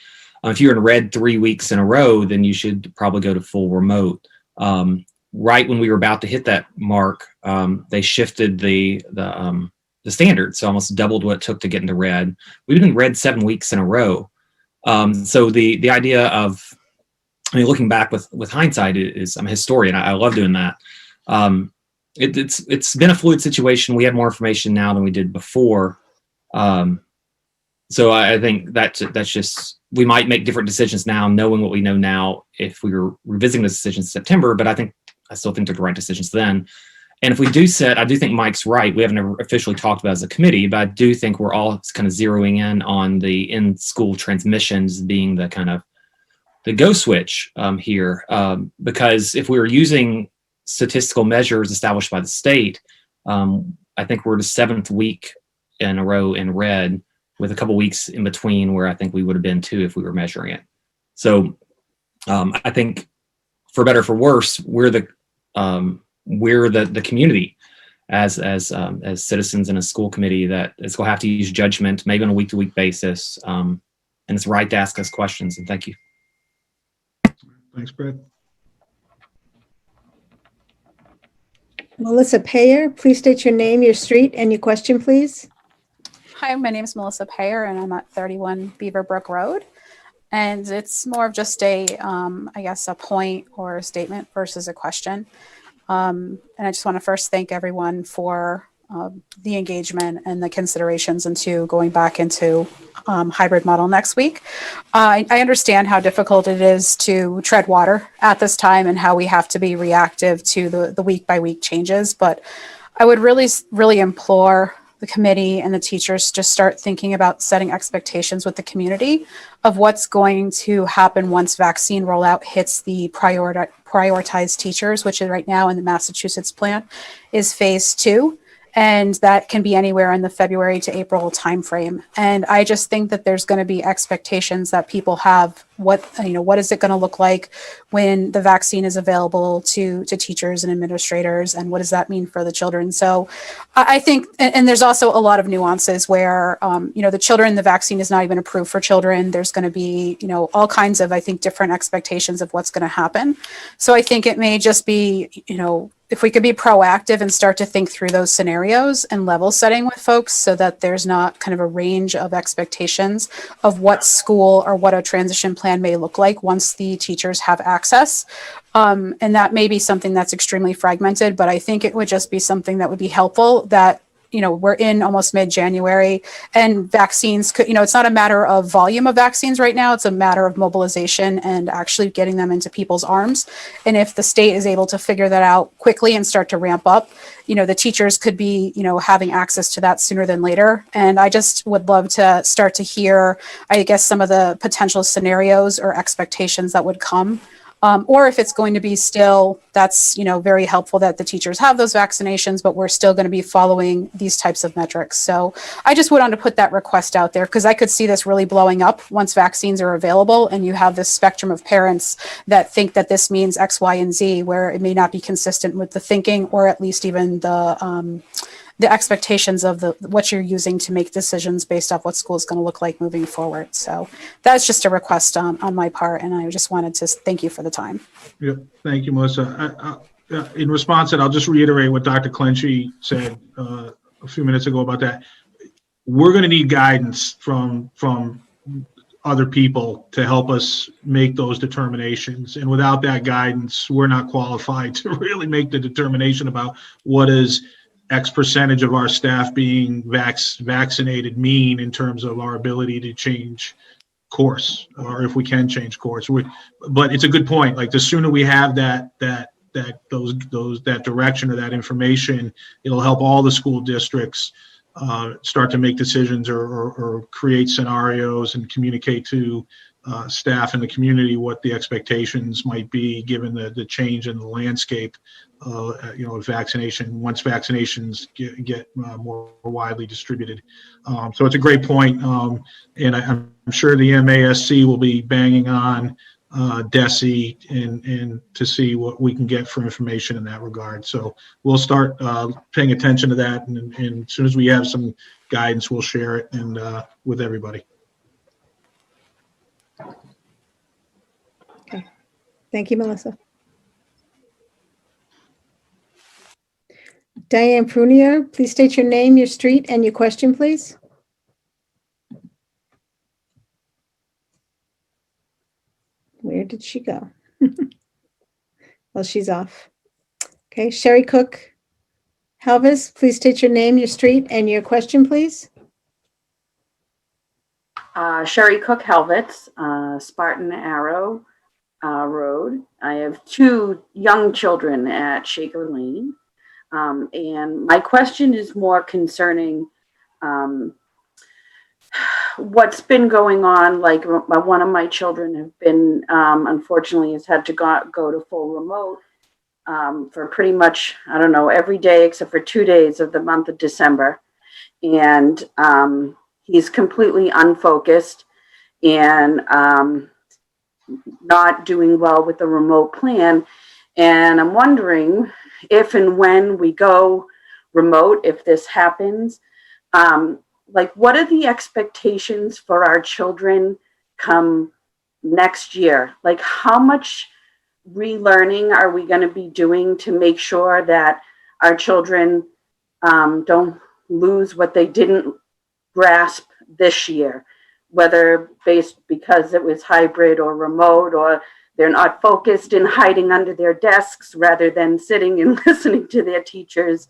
if you're in red 3 weeks in a row, then you should probably go to full remote. Right when we were about to hit that mark, they shifted the standard, so almost doubled what it took to get into red. We've been in red 7 weeks in a row. So the idea of, I mean, looking back with hindsight is, I'm a historian. I love doing that. it's been a fluid situation. We have more information now than we did before. So I think that's just, we might make different decisions now, knowing what we know now, if we were revisiting this decision in September, but I still think they're the right decisions then. And if we do set, I do think Mike's right. We haven't ever officially talked about it as a committee, but I do think we're all kind of zeroing in on the in-school transmissions being the kind of the go switch here. Because if we were using statistical measures established by the state, I think we're the 7th week in a row in red, with a couple weeks in between where I think we would have been too if we were measuring it. So I think, for better or for worse, we're the community as citizens in a school committee that is going to have to use judgment, maybe on a week-to-week basis, and it's right to ask us questions. And thank you. Thanks, Brett. Melissa Payer, please state your name, your street, and your question, please. Hi, my name is Melissa Payer, and I'm at 31 Beaverbrook Road. And it's more of just a, I guess, a point or a statement versus a question. And I just want to first thank everyone for the engagement and the considerations into going back into hybrid model next week. I understand how difficult it is to tread water at this time and how we have to be reactive to the week by week changes. But I would really implore the committee and the teachers just start thinking about setting expectations with the community of what's going to happen once vaccine rollout hits the prioritized teachers, which is right now in the Massachusetts plan is phase 2. And that can be anywhere in the February to April timeframe. And I just think that there's going to be expectations that people have. What is it going to look like when the vaccine is available to teachers and administrators, and what does that mean for the children? So I think, and there's also a lot of nuances where, the vaccine is not even approved for children. There's going to be, all kinds of, I think, different expectations of what's going to happen. So I think it may just be, if we could be proactive and start to think through those scenarios and level setting with folks so that there's not kind of a range of expectations of what school or what a transition plan may look like once the teachers have access. And that may be something that's extremely fragmented, but I think it would just be something that would be helpful that we're in almost mid-January, and vaccines could, it's not a matter of volume of vaccines right now. It's a matter of mobilization and actually getting them into people's arms. And if the state is able to figure that out quickly and start to ramp up, the teachers could be, having access to that sooner than later. And I just would love to start to hear, I guess, some of the potential scenarios or expectations that would come. Or if it's going to be still, that's, very helpful that the teachers have those vaccinations, but we're still going to be following these types of metrics. So I just wanted to put that request out there because I could see this really blowing up once vaccines are available and you have this spectrum of parents that think that this means X, Y, and Z, where it may not be consistent with the thinking or at least even the expectations of what you're using to make decisions based off what school is going to look like moving forward. So that's just a request on my part, and I just wanted to thank you for the time. Yep. Thank you, Melissa. In response to that, I'll just reiterate what Dr. Clenchy said a few minutes ago about that. We're going to need guidance from other people to help us make those determinations. And without that guidance, we're not qualified to really make the determination about what is X percentage of our staff being vaccinated mean in terms of our ability to change course, or if we can change course. But it's a good point. Like the sooner we have that direction or that information, it'll help all the school districts start to make decisions or create scenarios and communicate to staff and the community what the expectations might be given the change in the landscape vaccination once vaccinations get more widely distributed. So it's a great point. And I'm sure the MASC will be banging on DESE and to see what we can get for information in that regard. So we'll start paying attention to that. And as soon as we have some guidance, we'll share it and with everybody. Okay. Thank you, Melissa. Diane Prunier, please state your name, your street, and your question, please. Where did she go? Well, she's off. Okay, Sherry Cook, Helvis, please state your name, your street, and your question, please. Sherry Cook Helvitz, Spartan Arrow Road. I have 2 young children at Shaker Lane. And my question is more concerning what's been going on. Like one of my children have been, unfortunately, has had to go to full remote for pretty much, I don't know, every day except for 2 days of the month of December. And he's completely unfocused and not doing well with the remote plan. And I'm wondering if and when we go remote, if this happens, like what are the expectations for our children come next year? Like how much relearning are we going to be doing to make sure that our children don't lose what they didn't grasp this year, whether because it was hybrid or remote, or they're not focused and hiding under their desks rather than sitting and listening to their teachers.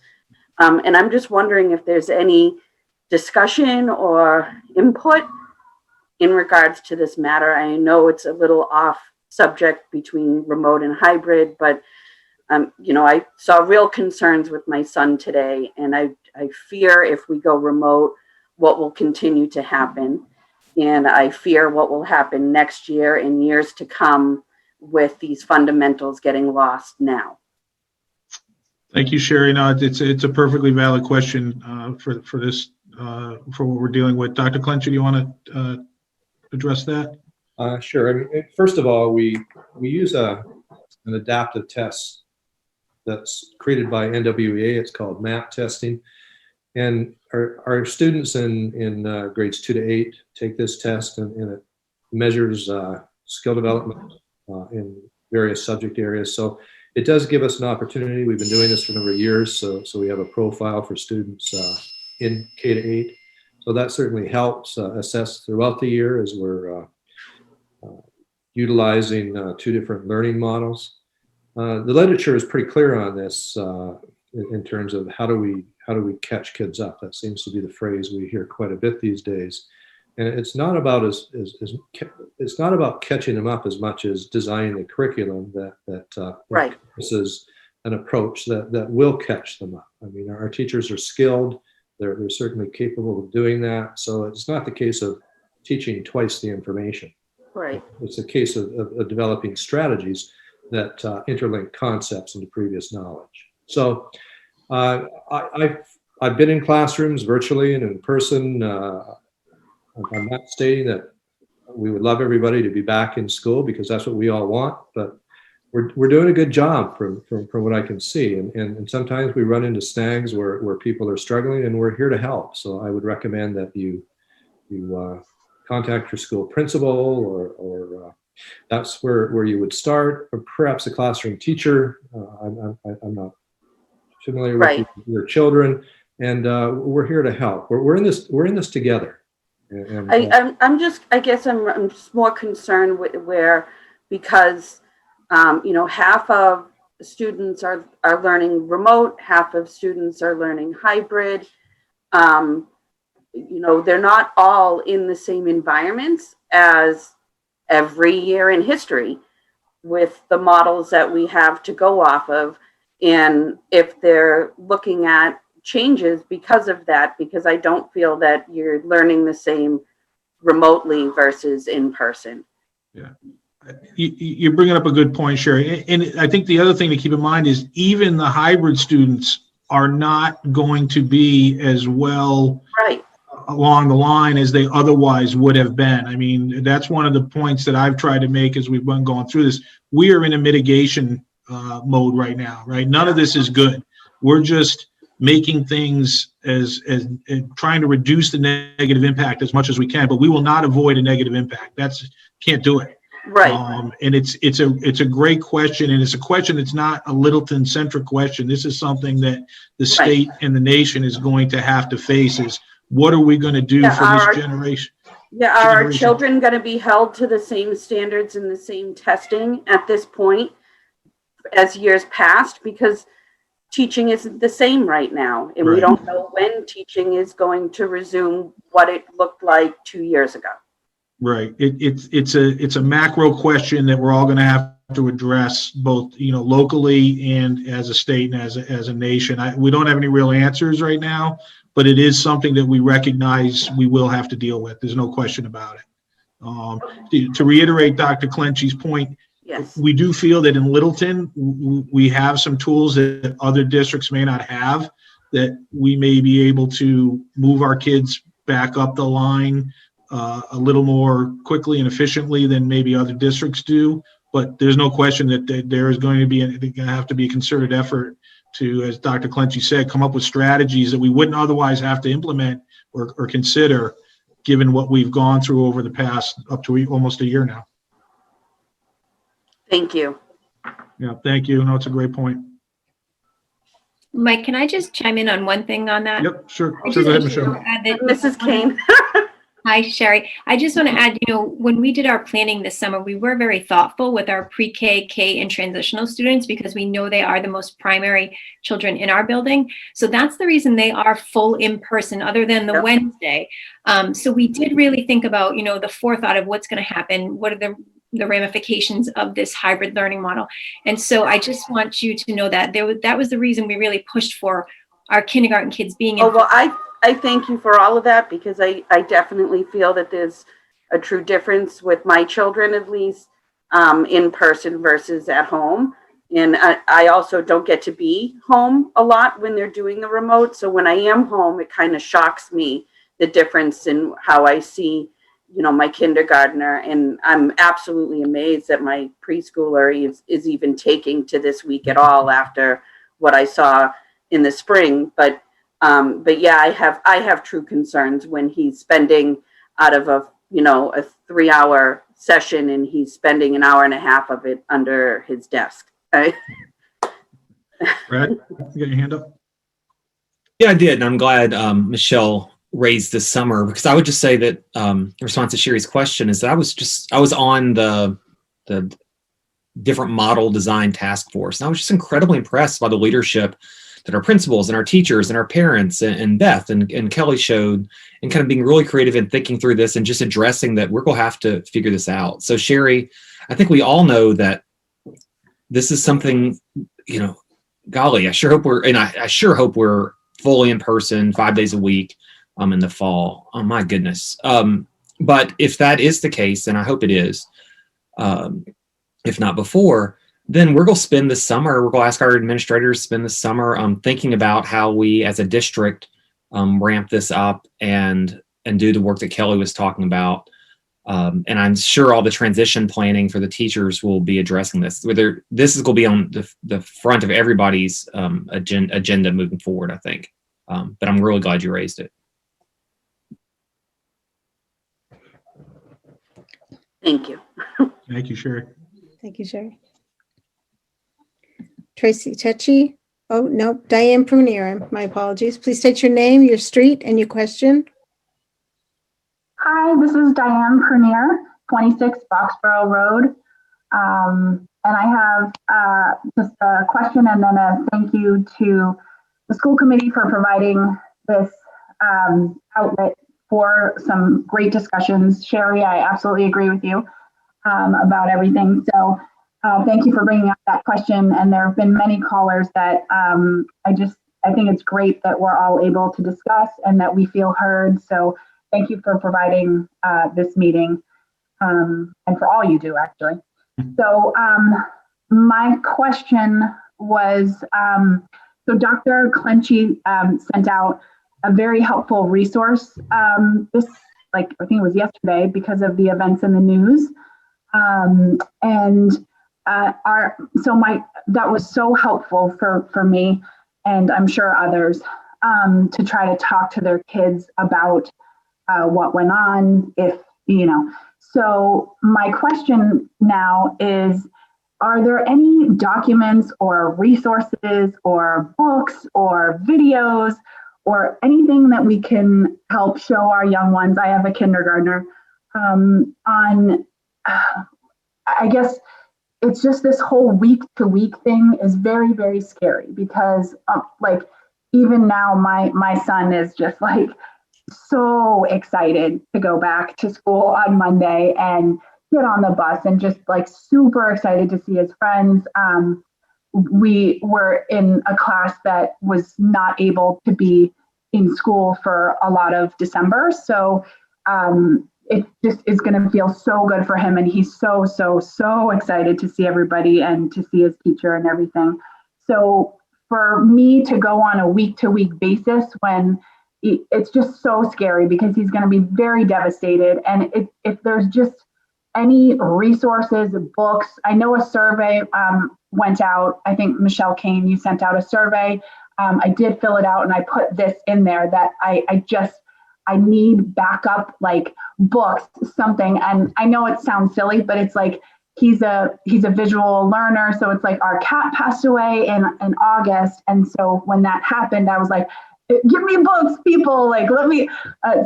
And I'm just wondering if there's any discussion or input in regards to this matter. I know it's a little off subject between remote and hybrid, but I saw real concerns with my son today, and I fear if we go remote, what will continue to happen. And I fear what will happen next year and years to come with these fundamentals getting lost now. Thank you, Sherry. No, it's a perfectly valid question for this, for what we're dealing with. Dr. Clencher, do you want to address that? Sure. I mean, first of all, we use an adaptive test that's created by NWEA. It's called MAP testing. And our students in grades 2 to 8 take this test, and it measures skill development in various subject areas. So it does give us an opportunity. We've been doing this for a number of years, so we have a profile for students in K to 8. So that certainly helps assess throughout the year as we're utilizing 2 different learning models. The literature is pretty clear on this in terms of how do we catch kids up. That seems to be the phrase we hear quite a bit these days. And it's not about it's not about catching them up as much as designing the curriculum that Right. This is an approach that will catch them up. I mean, our teachers are skilled. They're certainly capable of doing that. So it's not the case of teaching twice the information. Right. It's a case of developing strategies that interlink concepts into previous knowledge. So I've been in classrooms virtually and in person. I'm not stating that we would love everybody to be back in school, because that's what we all want, but we're doing a good job from what I can see. And sometimes we run into snags where people are struggling, and we're here to help. So I would recommend that you contact your school principal, or that's where you would start, or perhaps a classroom teacher. I'm not familiar with your children, and we're here to help. We're in this together. And, I'm just more concerned with where, because half of students are learning remote, half of students are learning hybrid. They're not all in the same environments as every year in history with the models that we have to go off of. And if they're looking at changes because of that, because I don't feel that you're learning the same remotely versus in person. Yeah. You're bringing up a good point, Sherry. And I think the other thing to keep in mind is even the hybrid students are not going to be as well along the line as they otherwise would have been. I mean, that's one of the points that I've tried to make as we've been going through this. We are in a mitigation mode right now, right? None of this is good. We're just making things as trying to reduce the negative impact as much as we can, but we will not avoid a negative impact. Can't do it. Right. And it's a great question, and it's a question that's not a Littleton centric question. This is something that the state and the nation is going to have to face. Is what are we going to do for this generation? Yeah, are our children going to be held to the same standards and the same testing at this point as years past? Because teaching isn't the same right now, and we Right. don't know when teaching is going to resume what it looked like 2 years ago. Right. It's a macro question that we're all going to have to address, both, locally and as a state and as a nation. We don't have any real answers right now, but it is something that we recognize we will have to deal with. There's no question about it. To reiterate Dr. Clenchey's point, Yes. we do feel that in Littleton, we have some tools that other districts may not have, that we may be able to move our kids back up the line a little more quickly and efficiently than maybe other districts do. But there's no question that there is going to have to be a concerted effort to, as Dr. Clenchey said, come up with strategies that we wouldn't otherwise have to implement or consider, given what we've gone through over the past up to almost a year now. Thank you. Yeah, thank you. No, it's a great point. Mike, can I just chime in on one thing on that? Yep, sure. I Sure, just go ahead, want to Michelle. add that- Mrs. Kane. Hi, Sherry. I just want to add, when we did our planning this summer, we were very thoughtful with our pre-K, K, and transitional students because we know they are the most primary children in our building. So that's the reason they are full in person other than the Wednesday. So we did really think about, the forethought of what's going to happen. What are the ramifications of this hybrid learning model? And so I just want you to know that that was the reason we really pushed for our kindergarten kids being in. Oh, well, I thank you for all of that, because I definitely feel that there's a true difference with my children, at least, in person versus at home. And I also don't get to be home a lot when they're doing the remote. So when I am home, it kind of shocks me, the difference in how I see, my kindergartner. And I'm absolutely amazed that my preschooler is even taking to this week at all after what I saw in the spring. But yeah, I have true concerns when he's spending out of a 3-hour session and he's spending an hour and a half of it under his desk. Right? Brad, you got your hand up? Yeah, I did. And I'm glad Michelle raised this summer, because I would just say that in response to Sherry's question is that I was on the different model design task force. And I was just incredibly impressed by the leadership that our principals and our teachers and our parents and Beth and Kelly showed, and kind of being really creative in thinking through this and just addressing that we're going to have to figure this out. So Sherry, I think we all know that this is something, golly, I sure hope we're fully in person 5 days a week in the fall. Oh my goodness. But if that is the case, and I hope it is, if not before, then we're going to spend the summer, we're going to ask our administrators to spend the summer thinking about how we as a district ramp this up and do the work that Kelly was talking about. And I'm sure all the transition planning for the teachers will be addressing this. Whether this is going to be on the front of everybody's agenda moving forward, I think. But I'm really glad you raised it. Thank you. Thank you, Sherry. Thank you, Sherry. Tracy Techi. Oh, no, Diane Prunier. My apologies. Please state your name, your street, and your question. Hi, this is Diane Prunier, 26 Boxborough Road. And I have just a question and then a thank you to the school committee for providing this outlet for some great discussions. Sherry, I absolutely agree with you about everything. So thank you for bringing up that question. And there have been many callers that I think it's great that we're all able to discuss and that we feel heard. So thank you for providing this meeting and for all you do, actually. So my question was, so Dr. Clenchey sent out a very helpful resource I think it was yesterday because of the events in the news. That was so helpful for me, and I'm sure others, to try to talk to their kids about what went on, So my question now is, are there any documents or resources or books or videos or anything that we can help show our young ones? I have a kindergartner on, I guess, it's just this whole week to week thing is very, very scary because like even now my son is just like so excited to go back to school on Monday and get on the bus and just like super excited to see his friends. We were in a class that was not able to be in school for a lot of December. So it just is going to feel so good for him. And he's so, so, so excited to see everybody and to see his teacher and everything. So for me to go on a week to week basis when it's just so scary because he's going to be very devastated. And if there's just any resources, books, I know a survey went out. I think Michelle Kane, you sent out a survey. I did fill it out and I put this in there that I need backup, like books, something. And I know it sounds silly, but it's like, he's a visual learner. So it's like our cat passed away in August. And so when that happened, I was like, give me books, people, like, let me.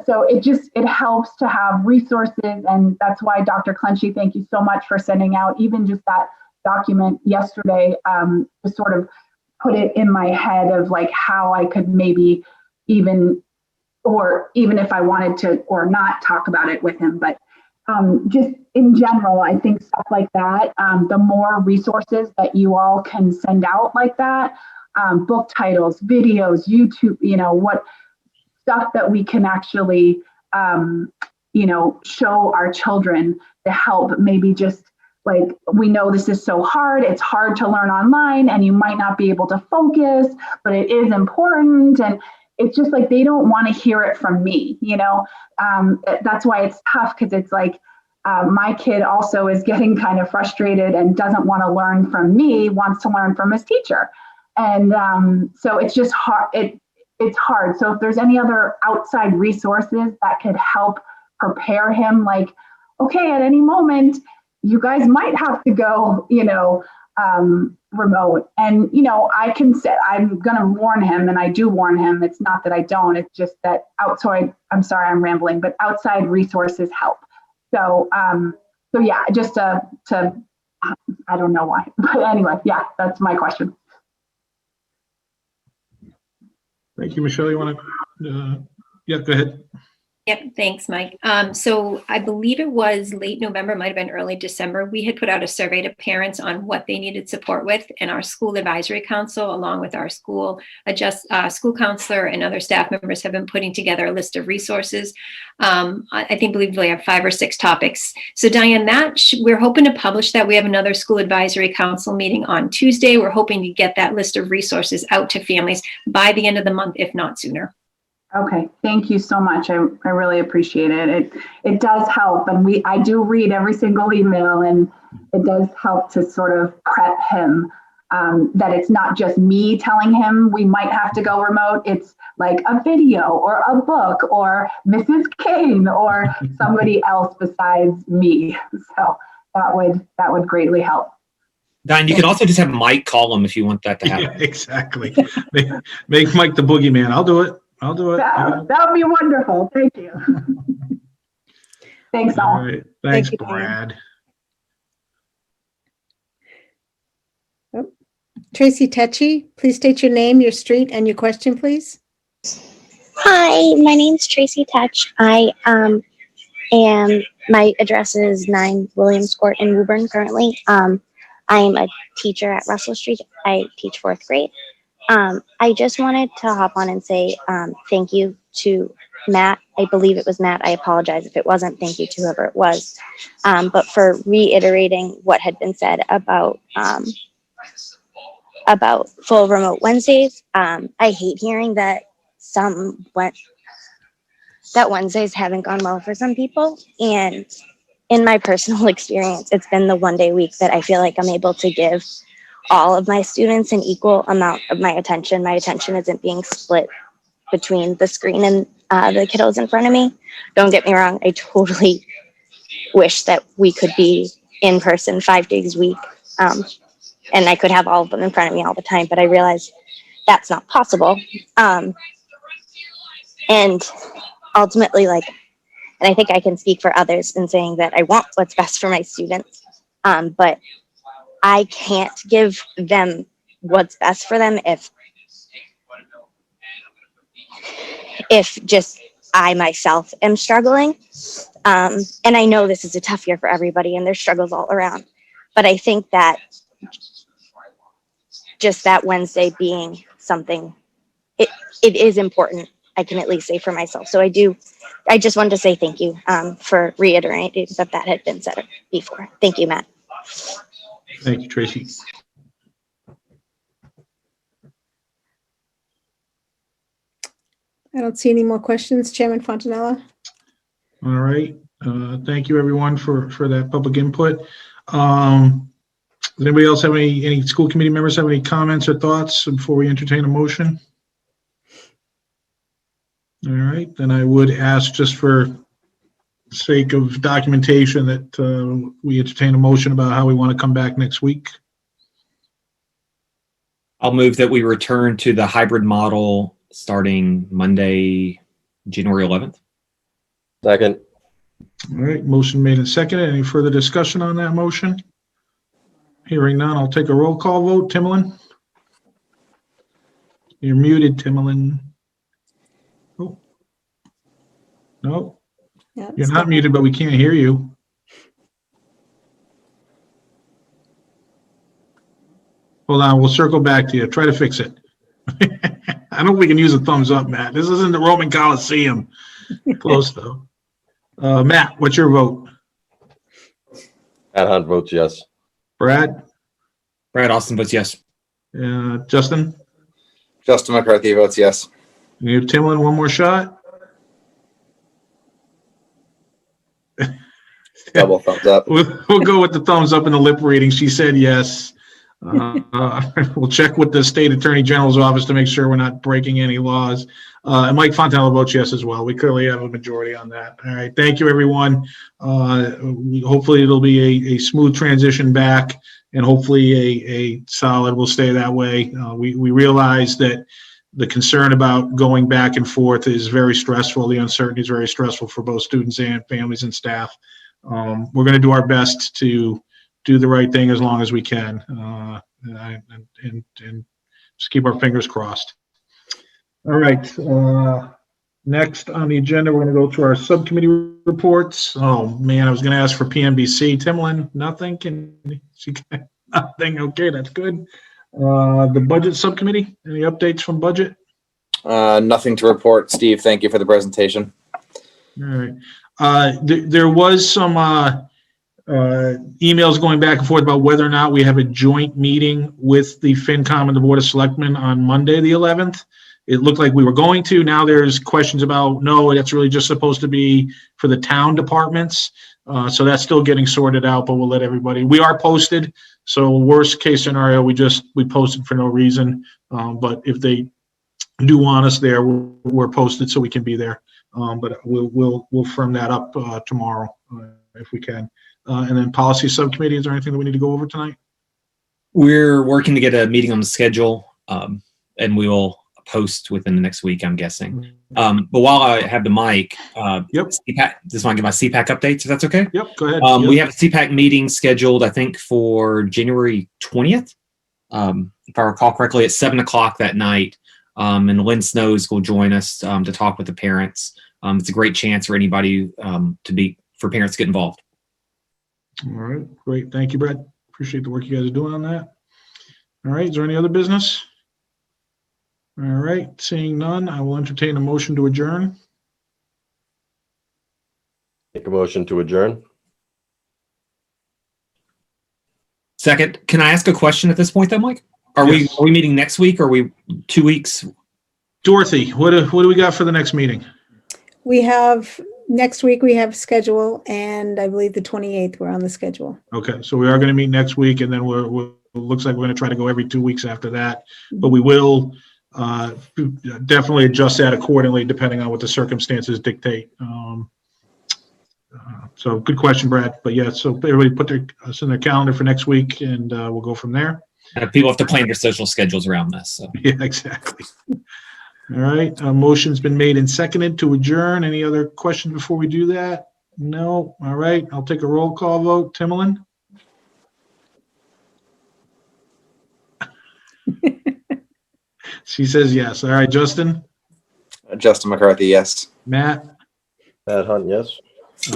So it helps to have resources. And that's why Dr. Clenchy, thank you so much for sending out even just that document yesterday, to sort of put it in my head of like how I could maybe even if I wanted to or not talk about it with him. But just in general, I think stuff like that, the more resources that you all can send out like that, book titles, videos, YouTube, what stuff that we can actually, show our children to help maybe just like, we know this is so hard. It's hard to learn online and you might not be able to focus, but it is important. And it's just like, they don't want to hear it from me, that's why it's tough. Cause it's like, my kid also is getting kind of frustrated and doesn't want to learn from me, wants to learn from his teacher. And so it's just hard. It's hard. So if there's any other outside resources that could help prepare him, like, okay, at any moment, you guys might have to go, remote. And, I can say, I'm going to warn him, and I do warn him. It's not that I don't, it's just that outside, I'm sorry, I'm rambling, but outside resources help. So, yeah, just to, I don't know why, but anyway, yeah, that's my question. Thank you, Michelle. You want to, yeah, go ahead. Yep, thanks, Mike. So I believe it was late November, might have been early December. We had put out a survey to parents on what they needed support with, and our school advisory council, along with our school counselor and other staff members, have been putting together a list of resources. I believe we have 5 or 6 topics. So Diane, we're hoping to publish that. We have another school advisory council meeting on Tuesday. We're hoping to get that list of resources out to families by the end of the month, if not sooner. Okay, thank you so much. I really appreciate it. It does help, and I do read every single email, and it does help to sort of prep him that it's not just me telling him we might have to go remote. It's like a video or a book or Mrs. Kane or somebody else besides me. So that would greatly help. Don, you can also just have Mike call him if you want that to happen. Yeah, exactly. Make Mike the boogeyman. I'll do it. That would be wonderful. Thank you. Thanks, all. All right. Thanks, Thank you, Brad. Oh. Tracy Tetchy, please state your name, your street, and your question, please. Hi, my name's Tracy Tetch. I my address is 9 Williams Court in Woburn currently. I'm a teacher at Russell Street. I teach 4th grade. I just wanted to hop on and say thank you to Matt. I believe it was Matt. I apologize if it wasn't. Thank you to whoever it was. But for reiterating what had been said about full remote Wednesdays. I hate hearing that Wednesdays haven't gone well for some people. And in my personal experience, it's been the one-day week that I feel like I'm able to give all of my students an equal amount of my attention. My attention isn't being split between the screen and the kiddos in front of me. Don't get me wrong. I totally wish that we could be in person 5 days a week. And I could have all of them in front of me all the time, but I realize that's not possible. And ultimately, and I think I can speak for others in saying that I want what's best for my students. But I can't give them what's best for them if just I myself am struggling. And I know this is a tough year for everybody and there's struggles all around, but I think that just that Wednesday being something, it is important. I can at least say for myself. So I just wanted to say thank you for reiterating that had been said before. Thank you, Matt. Thank you, Tracy. I don't see any more questions. Chairman Fontanella? All right. Thank you, everyone, for that public input. Does anybody else have any school committee members have any comments or thoughts before we entertain a motion? All right, then I would ask, just for sake of documentation, that we entertain a motion about how we want to come back next week. I'll move that we return to the hybrid model starting Monday, January 11th. Second. All right, motion made and seconded. Any further discussion on that motion? Hearing none, I'll take a roll call vote. Timmerman? You're muted, Timmerman. Oh. No, Yeah, you're not muted, but we can't hear you. Hold on, we'll circle back to you. Try to fix it. I don't know if we can use a thumbs up, Matt. This isn't the Roman Coliseum. Close, though. Matt, what's your vote? Matt Hunt votes yes. Brad? Brad Austin votes yes. Justin? Justin McCarthy votes yes. You have Timlin, one more shot? Double thumbs up. We'll go with the thumbs up and the lip reading. She said yes. We'll check with the state attorney general's office to make sure we're not breaking any laws. And Mike Fontanella votes yes as well. We clearly have a majority on that. All right. Thank you, everyone. Hopefully it'll be a smooth transition back, and hopefully a solid will stay that way. We realize that the concern about going back and forth is very stressful. The uncertainty is very stressful for both students and families and staff. We're going to do our best to do the right thing as long as we can, and just keep our fingers crossed. All right. Next on the agenda, we're going to go to our subcommittee reports. Oh man, I was going to ask for PMBC. Timlin, nothing. Nothing. Okay, that's good. The budget subcommittee. Any updates from budget? Nothing to report, Steve. Thank you for the presentation. All right. There was some emails going back and forth about whether or not we have a joint meeting with the FinCom and the Board of Selectmen on Monday, the 11th. It looked like we were going to. Now there's questions about, no, that's really just supposed to be for the town departments. So that's still getting sorted out, but we'll let everybody, we are posted. So worst case scenario, we posted for no reason. But if they do want us there, we're posted so we can be there. But we'll firm that up tomorrow if we can. And then policy subcommittee, is there anything that we need to go over tonight? We're working to get a meeting on the schedule, and we will post within the next week, I'm guessing. But while I have the mic, Yep. Cpac, just want to give my Cpac updates, if that's okay? Yep, go ahead. We have a Cpac meeting scheduled, I think, for January 20th, if I recall correctly, at 7 o'clock that night. And Lynn Snows will join us to talk with the parents. It's a great chance for anybody for parents to get involved. All right, great. Thank you, Brad. Appreciate the work you guys are doing on that. All right, is there any other business? All right, seeing none, I will entertain a motion to adjourn. Make a motion to adjourn. Second, can I ask a question at this point then, Mike? Are Yes. we meeting next week, or are we 2 weeks? Dorothy, what do we got for the next meeting? We have, next week we have schedule, and I believe the 28th we're on the schedule. Okay, so we are going to meet next week, and then it looks like we're going to try to go every 2 weeks after that. But we will definitely adjust that accordingly depending on what the circumstances dictate. So good question, Brad. But yeah, so everybody put us in their calendar for next week, and we'll go from there. People have to plan their social schedules around this. So. Yeah, exactly. All right, motion's been made and seconded to adjourn. Any other questions before we do that? No. All right, I'll take a roll call vote. Timmerman? She says yes. All right, Justin, Justin McCarthy, yes. Matt, Matt Hunt, yes.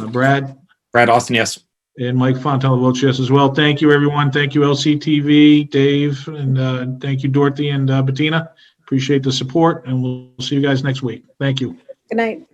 Brad, Brad Austin, yes. and Mike Fontella votes yes as well. Thank you, everyone. Thank you, LCTV, Dave, and thank you, Dorothy and Bettina. Appreciate the support, and we'll see you guys next week. Thank you. Good night.